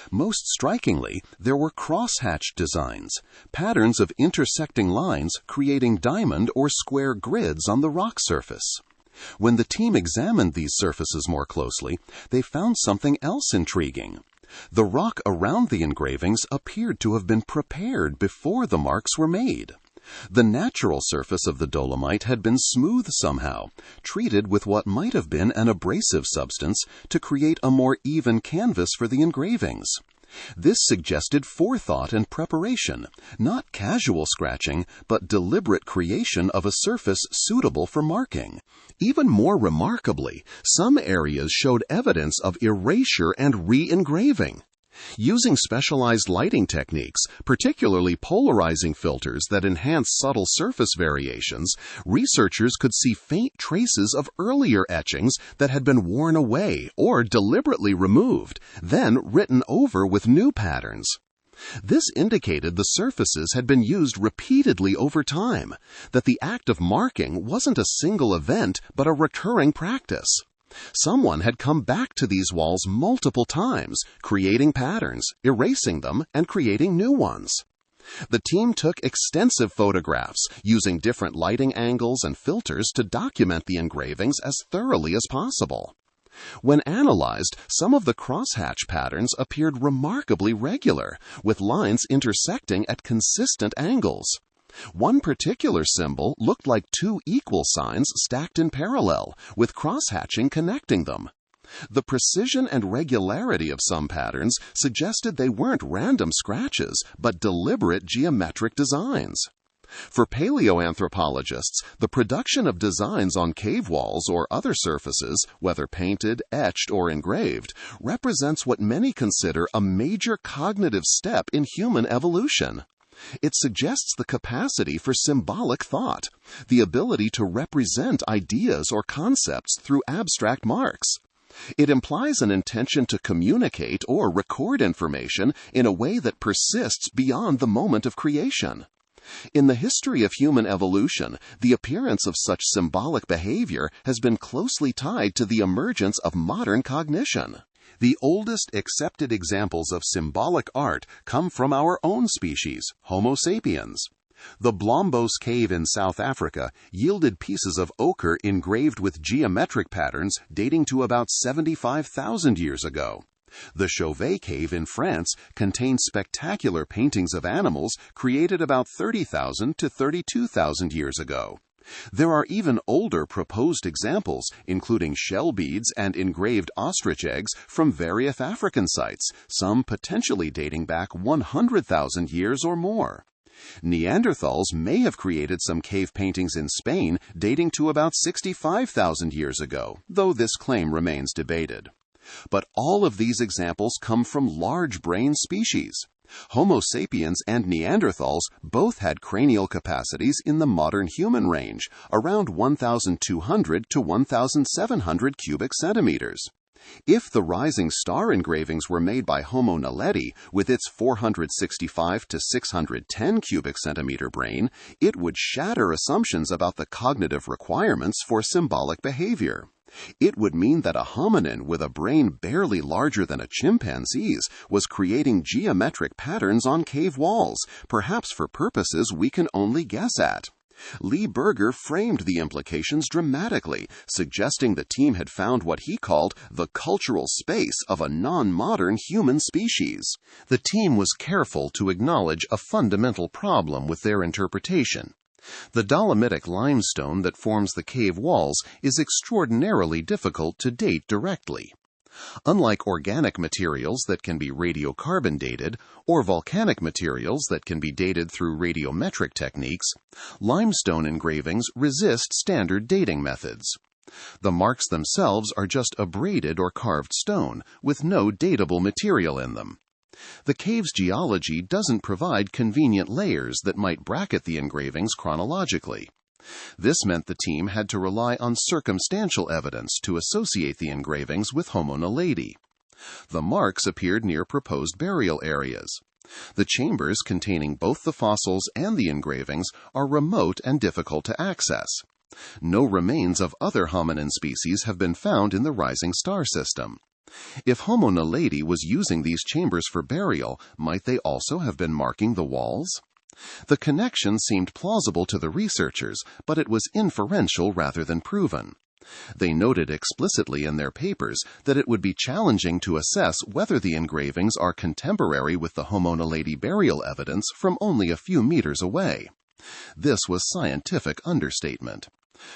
Most strikingly, there were crosshatched designs, patterns of intersecting lines creating diamond or square grids on the rock surface. When the team examined these surfaces more closely, they found something else intriguing. The rock around the engravings appeared to have been prepared before the marks were made. The natural surface of the dolomite had been smooth somehow, treated with what might have been an abrasive substance to create a more even canvas for the engravings. This suggested forethought and preparation, not casual scratching, but deliberate creation of a surface suitable for marking. Even more remarkably, some areas showed evidence of erasure and re-engraving. Using specialized lighting techniques, particularly polarizing filters that enhance subtle surface variations, researchers could see faint traces of earlier etchings that had been worn away or deliberately removed, then written over with new patterns. This indicated the surfaces had been used repeatedly over time, that the act of marking wasn't a single event but a recurring practice. Someone had come back to these walls multiple times, creating patterns, erasing them, and creating new ones. The team took extensive photographs, using different lighting angles and filters to document the engravings as thoroughly as possible. When analyzed, some of the crosshatch patterns appeared remarkably regular, with lines intersecting at consistent angles. One particular symbol looked like two equal signs stacked in parallel, with crosshatching connecting them. The precision and regularity of some patterns suggested they weren't random scratches, but deliberate geometric designs. For paleoanthropologists, the production of designs on cave walls or other surfaces, whether painted, etched, or engraved, represents what many consider a major cognitive step in human evolution. It suggests the capacity for symbolic thought, the ability to represent ideas or concepts through abstract marks. It implies an intention to communicate or record information in a way that persists beyond the moment of creation. In the history of human evolution, the appearance of such symbolic behavior has been closely tied to the emergence of modern cognition. The oldest accepted examples of symbolic art come from our own species, Homo sapiens. The Blombos cave in South Africa yielded pieces of ochre engraved with geometric patterns dating to about 75,000 years ago. The Chauvet cave in France contains spectacular paintings of animals created about 30,000 to 32,000 years ago. There are even older proposed examples, including shell beads and engraved ostrich eggs from various African sites, some potentially dating back 100,000 years or more. Neanderthals may have created some cave paintings in Spain dating to about 65,000 years ago, though this claim remains debated. But all of these examples come from large-brained species. Homo sapiens and Neanderthals both had cranial capacities in the modern human range, around 1,200 to 1,700 cubic centimeters. If the rising star engravings were made by Homo naledi with its 465 to 610 cubic centimeter brain, it would shatter assumptions about the cognitive requirements for symbolic behavior. It would mean that a hominin with a brain barely larger than a chimpanzee's was creating geometric patterns on cave walls, perhaps for purposes we can only guess at. Lee Berger framed the implications dramatically, suggesting the team had found what he called the cultural space of a non-modern human species. The team was careful to acknowledge a fundamental problem with their interpretation. The dolomitic limestone that forms the cave walls is extraordinarily difficult to date directly. Unlike organic materials that can be radiocarbon dated, or volcanic materials that can be dated through radiometric techniques, limestone engravings resist standard dating methods. The marks themselves are just abraded or carved stone, with no datable material in them. The cave's geology doesn't provide convenient layers that might bracket the engravings chronologically. This meant the team had to rely on circumstantial evidence to associate the engravings with Homo naledi. The marks appeared near proposed burial areas. The chambers containing both the fossils and the engravings are remote and difficult to access. No remains of other hominin species have been found in the rising star system. If Homo naledi was using these chambers for burial, might they also have been marking the walls? The connection seemed plausible to the researchers, but it was inferential rather than proven. They noted explicitly in their papers that it would be challenging to assess whether the engravings are contemporary with the Homo naledi burial evidence from only a few meters away. This was scientific understatement.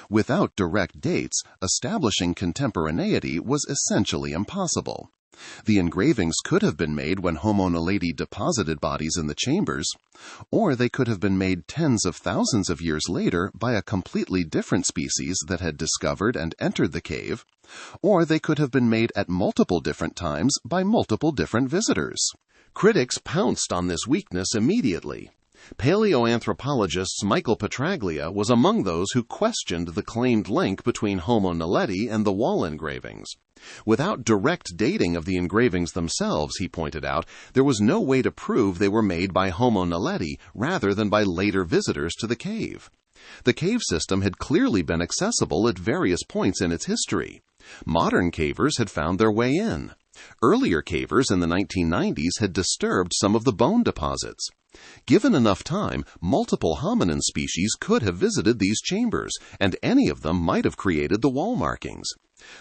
Without direct dates, establishing contemporaneity was essentially impossible. The engravings could have been made when Homo naledi deposited bodies in the chambers, or they could have been made tens of thousands of years later by a completely different species that had discovered and entered the cave, or they could have been made at multiple different times by multiple different visitors. Critics pounced on this weakness immediately. Paleoanthropologist Michael Petraglia was among those who questioned the claimed link between Homo naledi and the wall engravings. Without direct dating of the engravings themselves, he pointed out, there was no way to prove they were made by Homo naledi rather than by later visitors to the cave. The cave system had clearly been accessible at various points in its history. Modern cavers had found their way in. Earlier cavers in the 1990s had disturbed some of the bone deposits. Given enough time, multiple hominin species could have visited these chambers, and any of them might have created the wall markings.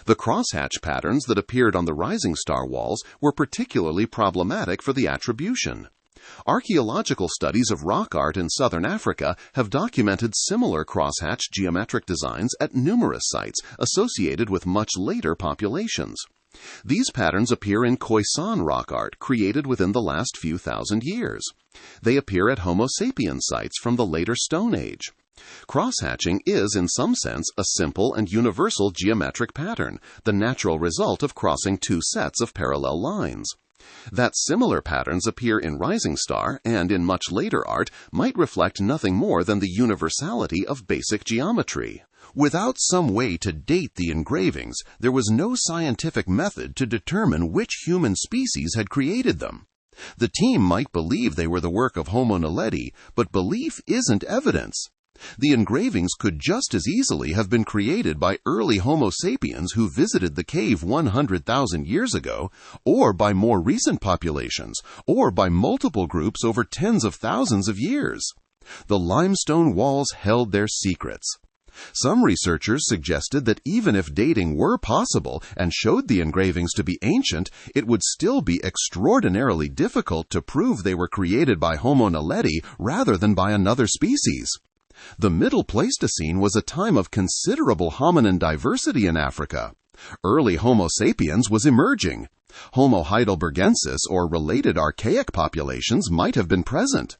The crosshatch patterns that appeared on the rising star walls were particularly problematic for the attribution. Archaeological studies of rock art in southern Africa have documented similar crosshatch geometric designs at numerous sites associated with much later populations. These patterns appear in Khoisan rock art created within the last few thousand years. They appear at Homo sapiens sites from the later Stone Age. Crosshatching is, in some sense, a simple and universal geometric pattern, the natural result of crossing two sets of parallel lines. That similar patterns appear in rising star and in much later art might reflect nothing more than the universality of basic geometry. Without some way to date the engravings, there was no scientific method to determine which human species had created them. The team might believe they were the work of Homo naledi, but belief isn't evidence. The engravings could just as easily have been created by early Homo sapiens who visited the cave 100,000 years ago, or by more recent populations, or by multiple groups over tens of thousands of years. The limestone walls held their secrets. Some researchers suggested that even if dating were possible and showed the engravings to be ancient, it would still be extraordinarily difficult to prove they were created by Homo naledi rather than by another species. The Middle Pleistocene was a time of considerable hominin diversity in Africa. Early Homo sapiens was emerging. Homo heidelbergensis or related archaic populations might have been present.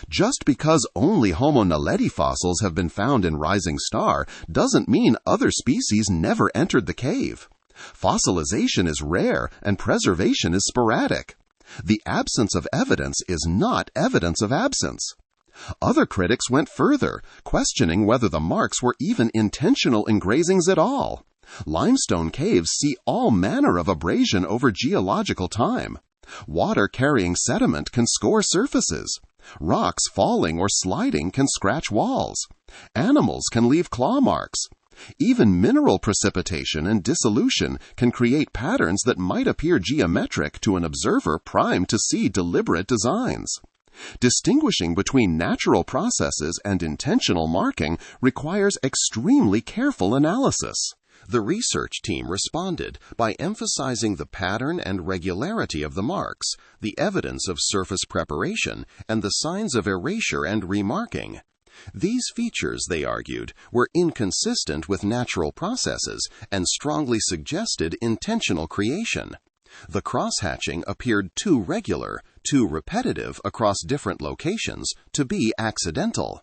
Just because only Homo naledi fossils have been found in Rising Star doesn't mean other species never entered the cave. Fossilization is rare and preservation is sporadic. The absence of evidence is not evidence of absence. Other critics went further, questioning whether the marks were even intentional engravings at all. Limestone caves see all manner of abrasion over geological time. Water carrying sediment can score surfaces. Rocks falling or sliding can scratch walls. Animals can leave claw marks. Even mineral precipitation and dissolution can create patterns that might appear geometric to an observer primed to see deliberate designs. Distinguishing between natural processes and intentional marking requires extremely careful analysis. The research team responded by emphasizing the pattern and regularity of the marks, the evidence of surface preparation, and the signs of erasure and remarking. These features, they argued, were inconsistent with natural processes and strongly suggested intentional creation. The crosshatching appeared too regular, too repetitive across different locations to be accidental.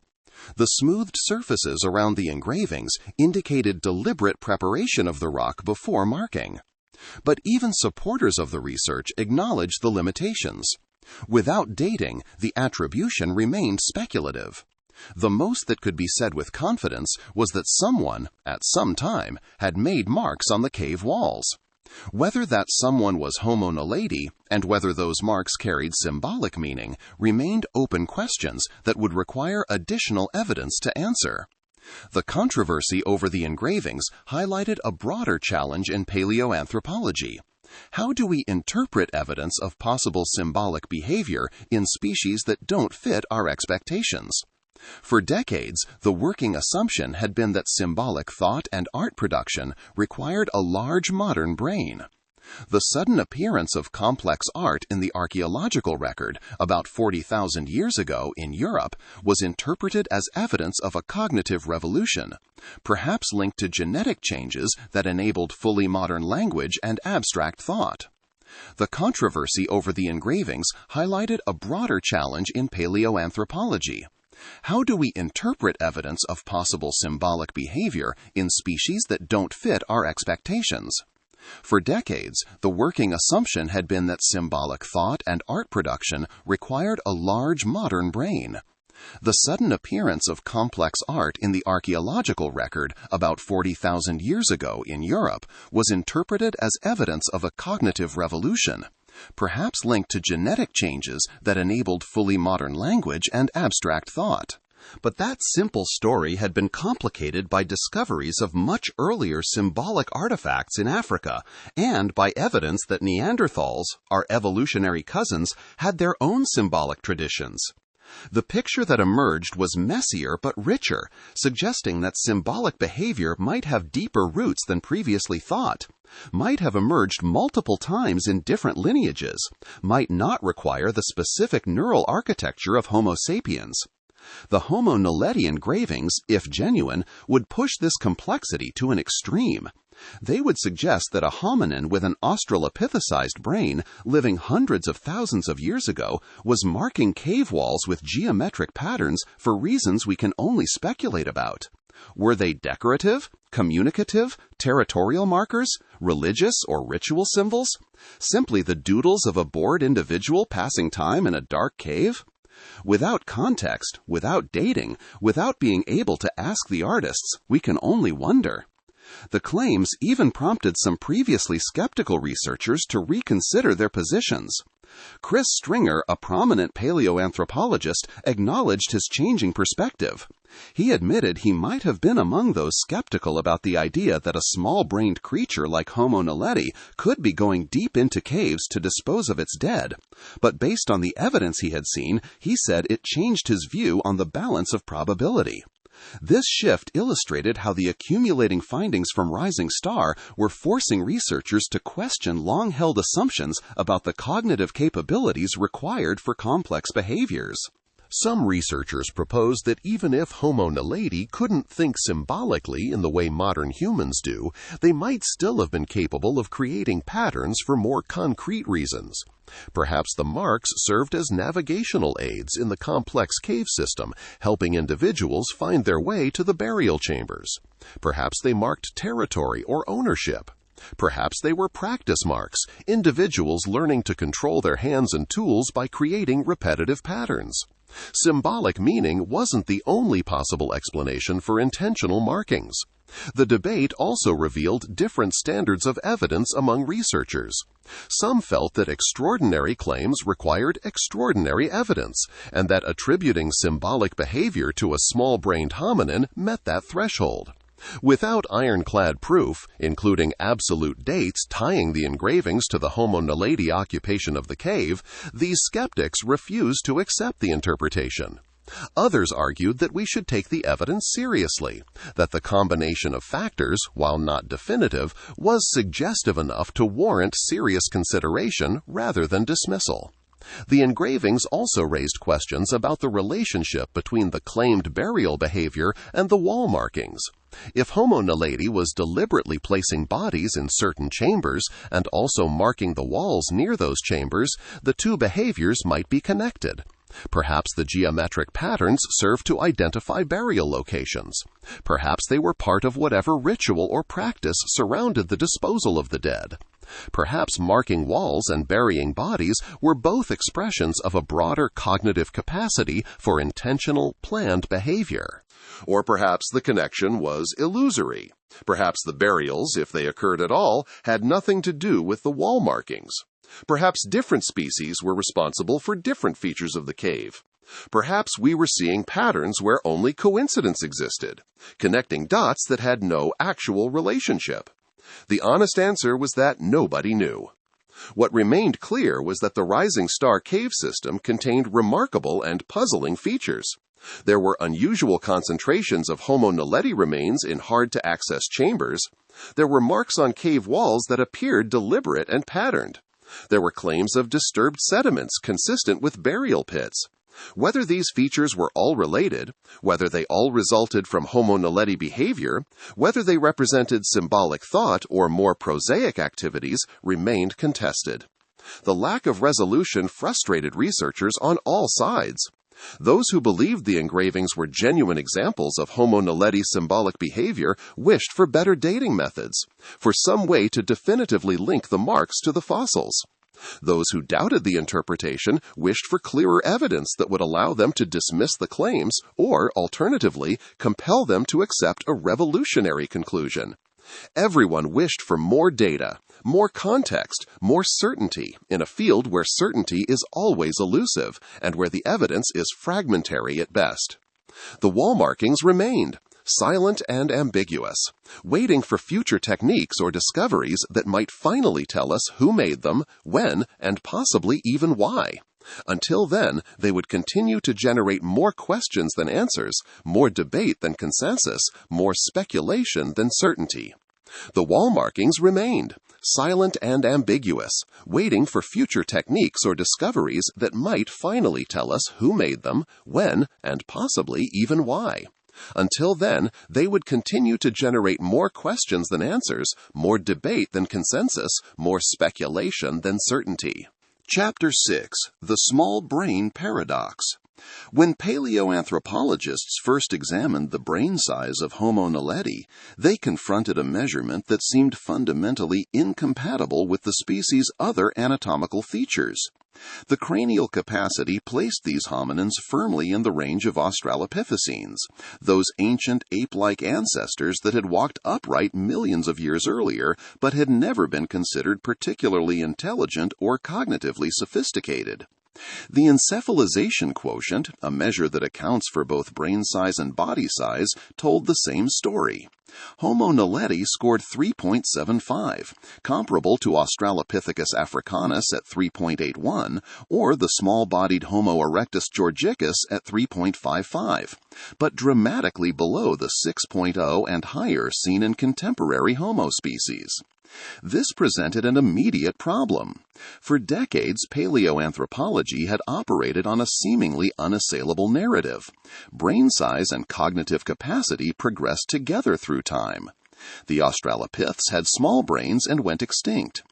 The smoothed surfaces around the engravings indicated deliberate preparation of the rock before marking. But even supporters of the research acknowledged the limitations. Without dating, the attribution remained speculative. The most that could be said with confidence was that someone, at some time, had made marks on the cave walls. Whether that someone was Homo naledi, and whether those marks carried symbolic meaning, remained open questions that would require additional evidence to answer. The controversy over the engravings highlighted a broader challenge in paleoanthropology. How do we interpret evidence of possible symbolic behavior in species that don't fit our expectations? For decades, the working assumption had been that symbolic thought and art production required a large modern brain. The sudden appearance of complex art in the archaeological record about 40,000 years ago in Europe was interpreted as evidence of a cognitive revolution, perhaps linked to genetic changes that enabled fully modern language and abstract thought. The controversy over the engravings highlighted a broader challenge in paleoanthropology. How do we interpret evidence of possible symbolic behavior in species that don't fit our expectations? For decades, the working assumption had been that symbolic thought and art production required a large modern brain. The sudden appearance of complex art in the archaeological record about 40,000 years ago in Europe was interpreted as evidence of a cognitive revolution, perhaps linked to genetic changes that enabled fully modern language and abstract thought. But that simple story had been complicated by discoveries of much earlier symbolic artifacts in Africa and by evidence that Neanderthals, our evolutionary cousins, had their own symbolic traditions. The picture that emerged was messier but richer, suggesting that symbolic behavior might have deeper roots than previously thought, might have emerged multiple times in different lineages, might not require the specific neural architecture of Homo sapiens. The Homo naledi engravings, if genuine, would push this complexity to an extreme. They would suggest that a hominin with an australopithecized brain living hundreds of thousands of years ago was marking cave walls with geometric patterns for reasons we can only speculate about. Were they decorative, communicative, territorial markers, religious or ritual symbols? Simply the doodles of a bored individual passing time in a dark cave? Without context, without dating, without being able to ask the artists, we can only wonder. The claims even prompted some previously skeptical researchers to reconsider their positions. Chris Stringer, a prominent paleoanthropologist, acknowledged his changing perspective. He admitted he might have been among those skeptical about the idea that a small-brained creature like Homo naledi could be going deep into caves to dispose of its dead. But based on the evidence he had seen, he said it changed his view on the balance of probability. This shift illustrated how the accumulating findings from Rising Star were forcing researchers to question long-held assumptions about the cognitive capabilities required for complex behaviors. Some researchers propose that even if Homo naledi couldn't think symbolically in the way modern humans do, they might still have been capable of creating patterns for more concrete reasons. Perhaps the marks served as navigational aids in the complex cave system, helping individuals find their way to the burial chambers. Perhaps they marked territory or ownership. Perhaps they were practice marks, individuals learning to control their hands and tools by creating repetitive patterns. Symbolic meaning wasn't the only possible explanation for intentional markings. The debate also revealed different standards of evidence among researchers. Some felt that extraordinary claims required extraordinary evidence, and that attributing symbolic behavior to a small-brained hominin met that threshold. Without ironclad proof, including absolute dates tying the engravings to the Homo naledi occupation of the cave, these skeptics refused to accept the interpretation. Others argued that we should take the evidence seriously, that the combination of factors, while not definitive, was suggestive enough to warrant serious consideration rather than dismissal. The engravings also raised questions about the relationship between the claimed burial behavior and the wall markings. If Homo naledi was deliberately placing bodies in certain chambers and also marking the walls near those chambers, the two behaviors might be connected. Perhaps the geometric patterns served to identify burial locations. Perhaps they were part of whatever ritual or practice surrounded the disposal of the dead. Perhaps marking walls and burying bodies were both expressions of a broader cognitive capacity for intentional, planned behavior. Or perhaps the connection was illusory. Perhaps the burials, if they occurred at all, had nothing to do with the wall markings. Perhaps different species were responsible for different features of the cave. Perhaps we were seeing patterns where only coincidence existed, connecting dots that had no actual relationship. The honest answer was that nobody knew. What remained clear was that the Rising Star cave system contained remarkable and puzzling features. There were unusual concentrations of Homo naledi remains in hard-to-access chambers. There were marks on cave walls that appeared deliberate and patterned. There were claims of disturbed sediments consistent with burial pits. Whether these features were all related, whether they all resulted from Homo naledi behavior, whether they represented symbolic thought or more prosaic activities, remained contested. The lack of resolution frustrated researchers on all sides. Those who believed the engravings were genuine examples of Homo naledi symbolic behavior wished for better dating methods, for some way to definitively link the marks to the fossils. Those who doubted the interpretation wished for clearer evidence that would allow them to dismiss the claims or, alternatively, compel them to accept a revolutionary conclusion. Everyone wished for more data, more context, more certainty in a field where certainty is always elusive and where the evidence is fragmentary at best. The wall markings remained, silent and ambiguous, waiting for future techniques or discoveries that might finally tell us who made them, when, and possibly even why. Until then, they would continue to generate more questions than answers, more debate than consensus, more speculation than certainty. The wall markings remained, silent and ambiguous, waiting for future techniques or discoveries that might finally tell us who made them, when, and possibly even why. Until then, they would continue to generate more questions than answers, more debate than consensus, more speculation than certainty. Chapter 6: The Small Brain Paradox. When paleoanthropologists first examined the brain size of Homo naledi, they confronted a measurement that seemed fundamentally incompatible with the species' other anatomical features. The cranial capacity placed these hominins firmly in the range of Australopithecines, those ancient ape-like ancestors that had walked upright millions of years earlier but had never been considered particularly intelligent or cognitively sophisticated. The encephalization quotient, a measure that accounts for both brain size and body size, told the same story. Homo naledi scored 3.75, comparable to Australopithecus africanus at 3.81, or the small-bodied Homo erectus georgicus at 3.55, but dramatically below the 6.0 and higher seen in contemporary Homo species. This presented an immediate problem. For decades, paleoanthropology had operated on a seemingly unassailable narrative. Brain size and cognitive capacity progressed together through time. The Australopiths had small brains and went extinct.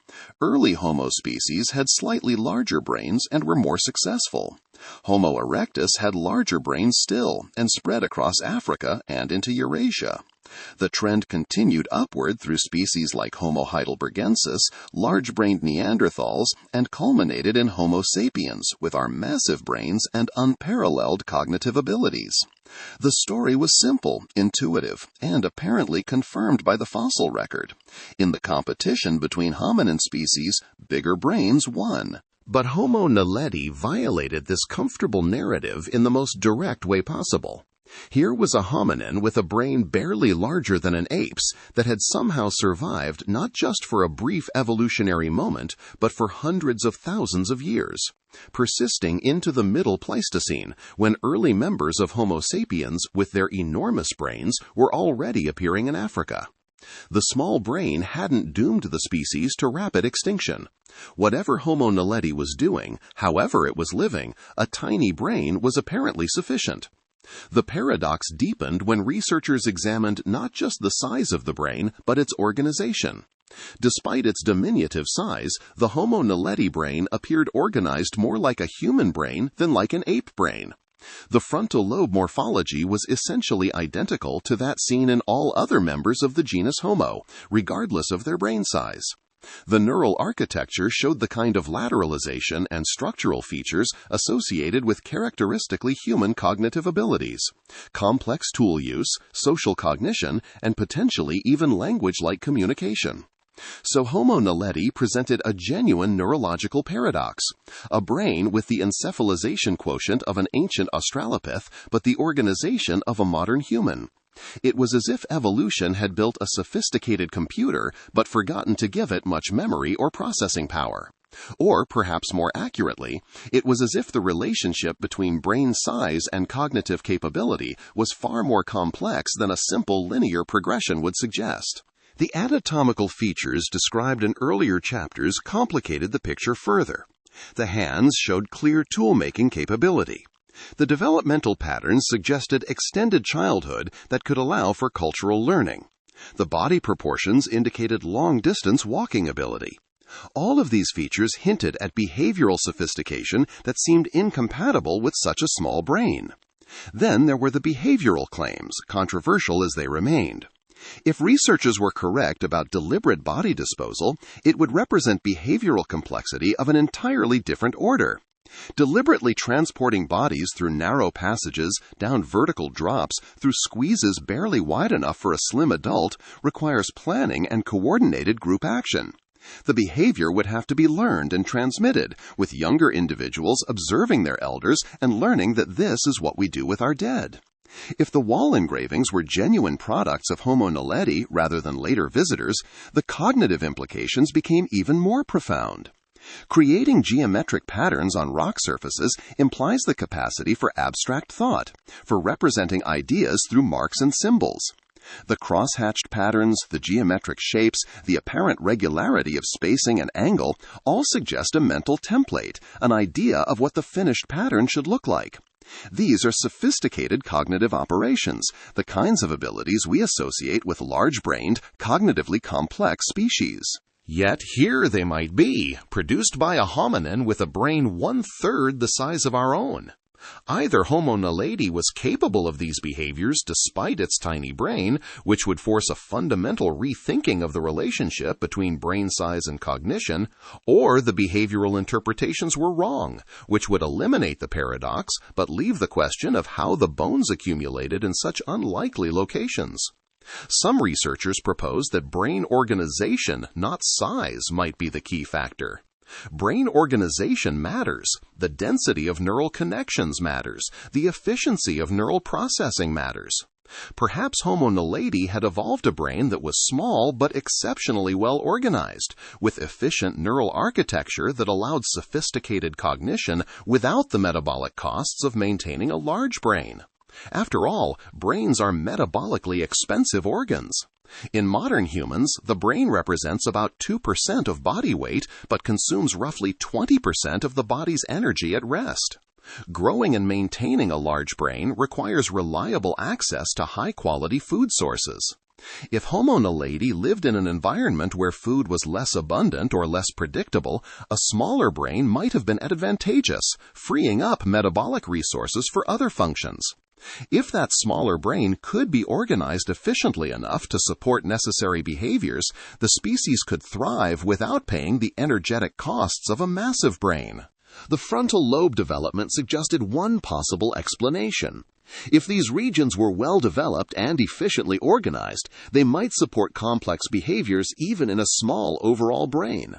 Early Homo species had slightly larger brains and were more successful. Homo erectus had larger brains still and spread across Africa and into Eurasia. The trend continued upward through species like Homo heidelbergensis, large-brained Neanderthals, and culminated in Homo sapiens with our massive brains and unparalleled cognitive abilities. The story was simple, intuitive, and apparently confirmed by the fossil record. In the competition between hominin species, bigger brains won. But Homo naledi violated this comfortable narrative in the most direct way possible. Here was a hominin with a brain barely larger than an ape's that had somehow survived not just for a brief evolutionary moment, but for hundreds of thousands of years, persisting into the Middle Pleistocene, when early members of Homo sapiens with their enormous brains were already appearing in Africa. The small brain hadn't doomed the species to rapid extinction. Whatever Homo naledi was doing, however it was living, a tiny brain was apparently sufficient. The paradox deepened when researchers examined not just the size of the brain, but its organization. Despite its diminutive size, the Homo naledi brain appeared organized more like a human brain than like an ape brain. The frontal lobe morphology was essentially identical to that seen in all other members of the genus Homo, regardless of their brain size. The neural architecture showed the kind of lateralization and structural features associated with characteristically human cognitive abilities, complex tool use, social cognition, and potentially even language-like communication. So Homo naledi presented a genuine neurological paradox, a brain with the encephalization quotient of an ancient Australopith, but the organization of a modern human. It was as if evolution had built a sophisticated computer but forgotten to give it much memory or processing power. Or, perhaps more accurately, it was as if the relationship between brain size and cognitive capability was far more complex than a simple linear progression would suggest. The anatomical features described in earlier chapters complicated the picture further. The hands showed clear tool-making capability. The developmental patterns suggested extended childhood that could allow for cultural learning. The body proportions indicated long-distance walking ability. All of these features hinted at behavioral sophistication that seemed incompatible with such a small brain. Then there were the behavioral claims, controversial as they remained. If researchers were correct about deliberate body disposal, it would represent behavioral complexity of an entirely different order. Deliberately transporting bodies through narrow passages, down vertical drops, through squeezes barely wide enough for a slim adult, requires planning and coordinated group action. The behavior would have to be learned and transmitted, with younger individuals observing their elders and learning that this is what we do with our dead. If the wall engravings were genuine products of Homo naledi rather than later visitors, the cognitive implications became even more profound. Creating geometric patterns on rock surfaces implies the capacity for abstract thought, for representing ideas through marks and symbols. The cross-hatched patterns, the geometric shapes, the apparent regularity of spacing and angle all suggest a mental template, an idea of what the finished pattern should look like. These are sophisticated cognitive operations, the kinds of abilities we associate with large-brained, cognitively complex species. Yet here they might be, produced by a hominin with a brain 1/3 the size of our own. Either Homo naledi was capable of these behaviors despite its tiny brain, which would force a fundamental rethinking of the relationship between brain size and cognition, or the behavioral interpretations were wrong, which would eliminate the paradox but leave the question of how the bones accumulated in such unlikely locations. Some researchers propose that brain organization, not size, might be the key factor. Brain organization matters. The density of neural connections matters. The efficiency of neural processing matters. Perhaps Homo naledi had evolved a brain that was small but exceptionally well organized, with efficient neural architecture that allowed sophisticated cognition without the metabolic costs of maintaining a large brain. After all, brains are metabolically expensive organs. In modern humans, the brain represents about 2% of body weight, but consumes roughly 20% of the body's energy at rest. Growing and maintaining a large brain requires reliable access to high-quality food sources. If Homo naledi lived in an environment where food was less abundant or less predictable, a smaller brain might have been advantageous, freeing up metabolic resources for other functions. If that smaller brain could be organized efficiently enough to support necessary behaviors, the species could thrive without paying the energetic costs of a massive brain. The frontal lobe development suggested one possible explanation. If these regions were well developed and efficiently organized, they might support complex behaviors even in a small overall brain.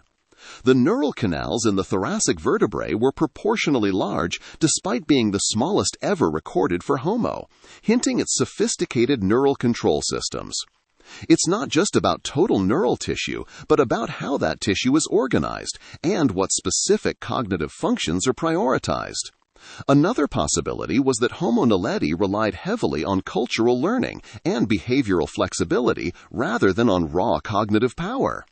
The neural canals in the thoracic vertebrae were proportionally large despite being the smallest ever recorded for Homo, hinting at sophisticated neural control systems. It's not just about total neural tissue, but about how that tissue is organized and what specific cognitive functions are prioritized. Another possibility was that Homo naledi relied heavily on cultural learning and behavioral flexibility rather than on raw cognitive power.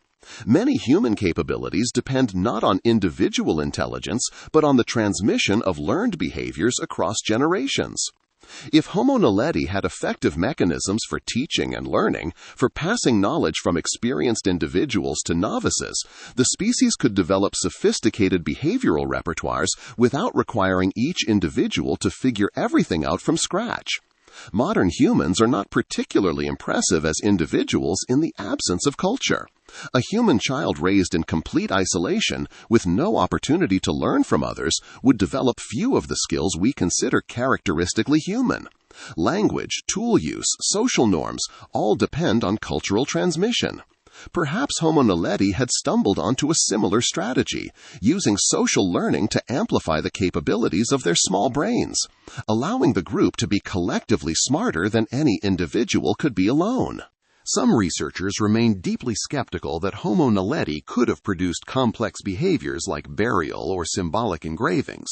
Many human capabilities depend not on individual intelligence, but on the transmission of learned behaviors across generations. If Homo naledi had effective mechanisms for teaching and learning, for passing knowledge from experienced individuals to novices, the species could develop sophisticated behavioral repertoires without requiring each individual to figure everything out from scratch. Modern humans are not particularly impressive as individuals in the absence of culture. A human child raised in complete isolation, with no opportunity to learn from others, would develop few of the skills we consider characteristically human. Language, tool use, social norms all depend on cultural transmission. Perhaps Homo naledi had stumbled onto a similar strategy, using social learning to amplify the capabilities of their small brains, allowing the group to be collectively smarter than any individual could be alone. Some researchers remain deeply skeptical that Homo naledi could have produced complex behaviors like burial or symbolic engravings.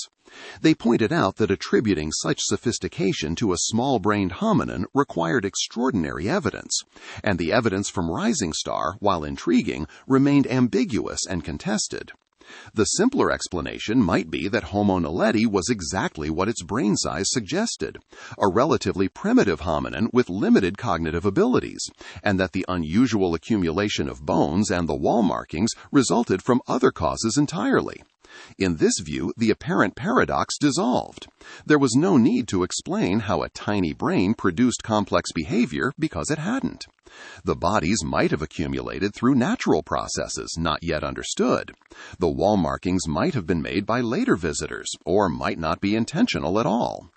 They pointed out that attributing such sophistication to a small-brained hominin required extraordinary evidence, and the evidence from Rising Star, while intriguing, remained ambiguous and contested. The simpler explanation might be that Homo naledi was exactly what its brain size suggested, a relatively primitive hominin with limited cognitive abilities, and that the unusual accumulation of bones and the wall markings resulted from other causes entirely. In this view, the apparent paradox dissolved. There was no need to explain how a tiny brain produced complex behavior because it hadn't. The bodies might have accumulated through natural processes not yet understood. The wall markings might have been made by later visitors, or might not be intentional at all.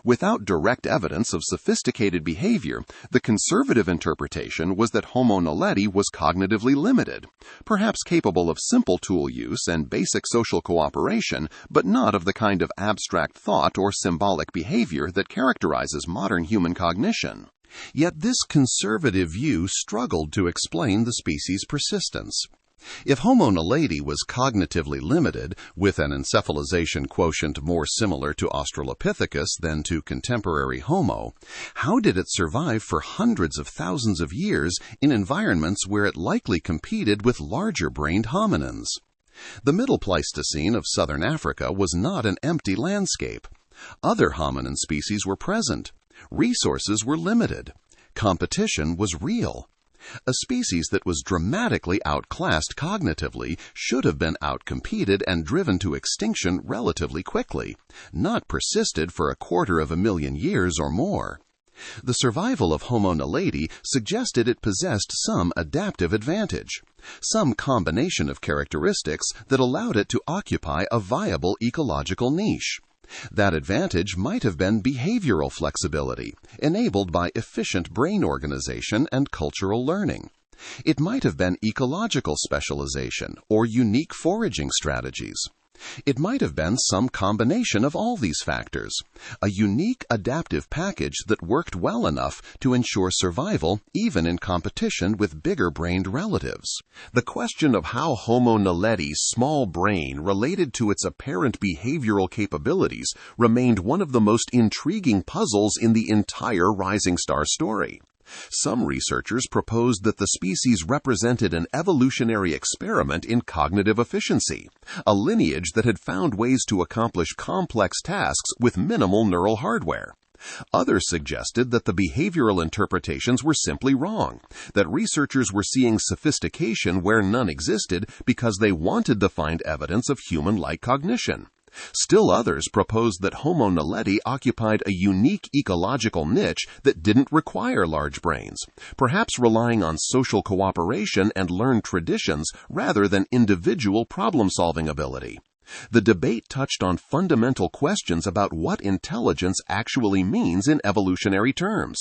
Without direct evidence of sophisticated behavior, the conservative interpretation was that Homo naledi was cognitively limited, perhaps capable of simple tool use and basic social cooperation, but not of the kind of abstract thought or symbolic behavior that characterizes modern human cognition. Yet this conservative view struggled to explain the species' persistence. If Homo naledi was cognitively limited, with an encephalization quotient more similar to Australopithecus than to contemporary Homo, how did it survive for hundreds of thousands of years in environments where it likely competed with larger-brained hominins? The Middle Pleistocene of southern Africa was not an empty landscape. Other hominin species were present. Resources were limited. Competition was real. A species that was dramatically outclassed cognitively should have been outcompeted and driven to extinction relatively quickly, not persisted for 250,000 years or more. The survival of Homo naledi suggested it possessed some adaptive advantage, some combination of characteristics that allowed it to occupy a viable ecological niche. That advantage might have been behavioral flexibility, enabled by efficient brain organization and cultural learning. It might have been ecological specialization or unique foraging strategies. It might have been some combination of all these factors, a unique adaptive package that worked well enough to ensure survival even in competition with bigger-brained relatives. The question of how Homo naledi's small brain related to its apparent behavioral capabilities remained one of the most intriguing puzzles in the entire Rising Star story. Some researchers proposed that the species represented an evolutionary experiment in cognitive efficiency, a lineage that had found ways to accomplish complex tasks with minimal neural hardware. Others suggested that the behavioral interpretations were simply wrong, that researchers were seeing sophistication where none existed because they wanted to find evidence of human-like cognition. Still others proposed that Homo naledi occupied a unique ecological niche that didn't require large brains, perhaps relying on social cooperation and learned traditions rather than individual problem-solving ability. The debate touched on fundamental questions about what intelligence actually means in evolutionary terms.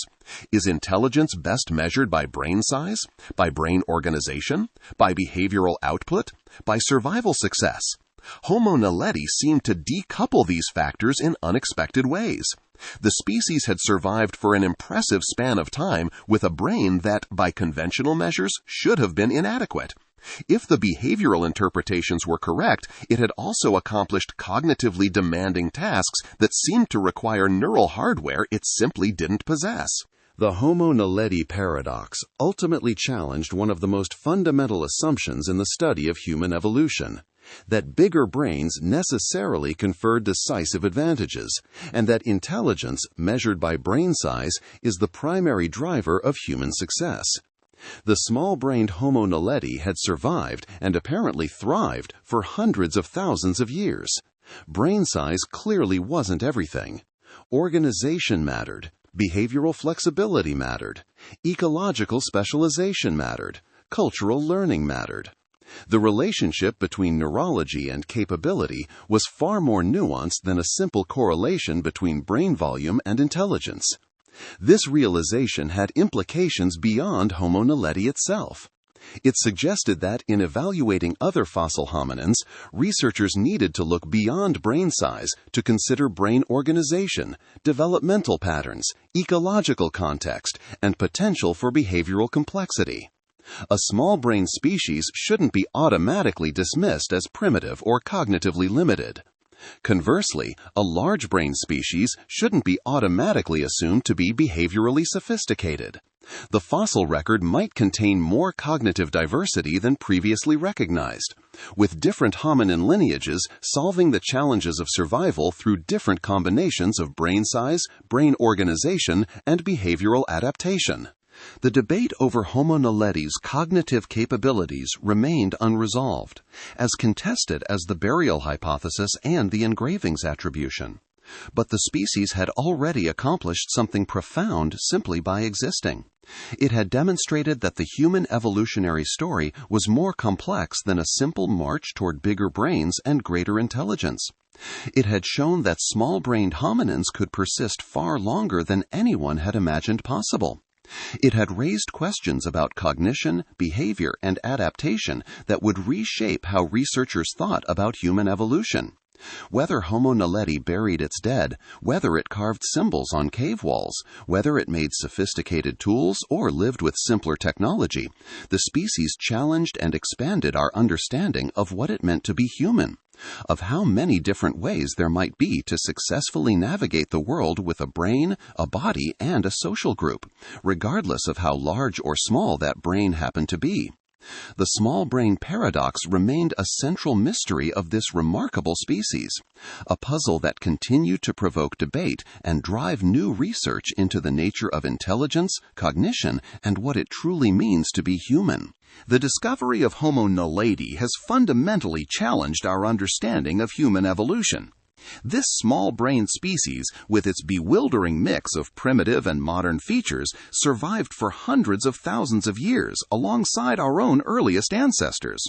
Is intelligence best measured by brain size, by brain organization, by behavioral output, by survival success? Homo naledi seemed to decouple these factors in unexpected ways. The species had survived for an impressive span of time with a brain that, by conventional measures, should have been inadequate. If the behavioral interpretations were correct, it had also accomplished cognitively demanding tasks that seemed to require neural hardware it simply didn't possess. The Homo naledi paradox ultimately challenged one of the most fundamental assumptions in the study of human evolution: that bigger brains necessarily conferred decisive advantages, and that intelligence, measured by brain size, is the primary driver of human success. The small-brained Homo naledi had survived and apparently thrived for hundreds of thousands of years. Brain size clearly wasn't everything. Organization mattered. Behavioral flexibility mattered. Ecological specialization mattered. Cultural learning mattered. The relationship between neurology and capability was far more nuanced than a simple correlation between brain volume and intelligence. This realization had implications beyond Homo naledi itself. It suggested that, in evaluating other fossil hominins, researchers needed to look beyond brain size to consider brain organization, developmental patterns, ecological context, and potential for behavioral complexity. A small-brain species shouldn't be automatically dismissed as primitive or cognitively limited. Conversely, a large-brain species shouldn't be automatically assumed to be behaviorally sophisticated. The fossil record might contain more cognitive diversity than previously recognized, with different hominin lineages solving the challenges of survival through different combinations of brain size, brain organization, and behavioral adaptation. The debate over Homo naledi's cognitive capabilities remained unresolved, as contested as the burial hypothesis and the engravings attribution. But the species had already accomplished something profound simply by existing. It had demonstrated that the human evolutionary story was more complex than a simple march toward bigger brains and greater intelligence. It had shown that small-brained hominins could persist far longer than anyone had imagined possible. It had raised questions about cognition, behavior, and adaptation that would reshape how researchers thought about human evolution. Whether Homo naledi buried its dead, whether it carved symbols on cave walls, whether it made sophisticated tools or lived with simpler technology, the species challenged and expanded our understanding of what it meant to be human, of how many different ways there might be to successfully navigate the world with a brain, a body, and a social group, regardless of how large or small that brain happened to be. The small brain paradox remained a central mystery of this remarkable species, a puzzle that continued to provoke debate and drive new research into the nature of intelligence, cognition, and what it truly means to be human. The discovery of Homo naledi has fundamentally challenged our understanding of human evolution. This small-brained species, with its bewildering mix of primitive and modern features, survived for hundreds of thousands of years alongside our own earliest ancestors.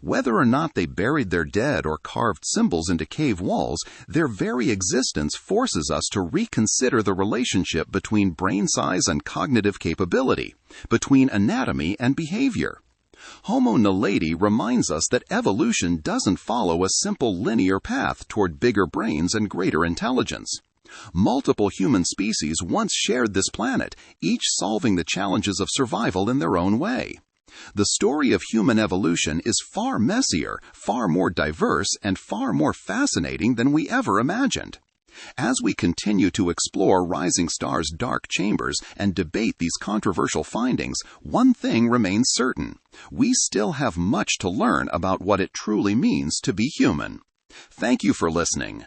Whether or not they buried their dead or carved symbols into cave walls, their very existence forces us to reconsider the relationship between brain size and cognitive capability, between anatomy and behavior. Homo naledi reminds us that evolution doesn't follow a simple linear path toward bigger brains and greater intelligence. Multiple human species once shared this planet, each solving the challenges of survival in their own way. The story of human evolution is far messier, far more diverse, and far more fascinating than we ever imagined. As we continue to explore Rising Star's dark chambers and debate these controversial findings, one thing remains certain. We still have much to learn about what it truly means to be human. Thank you for listening.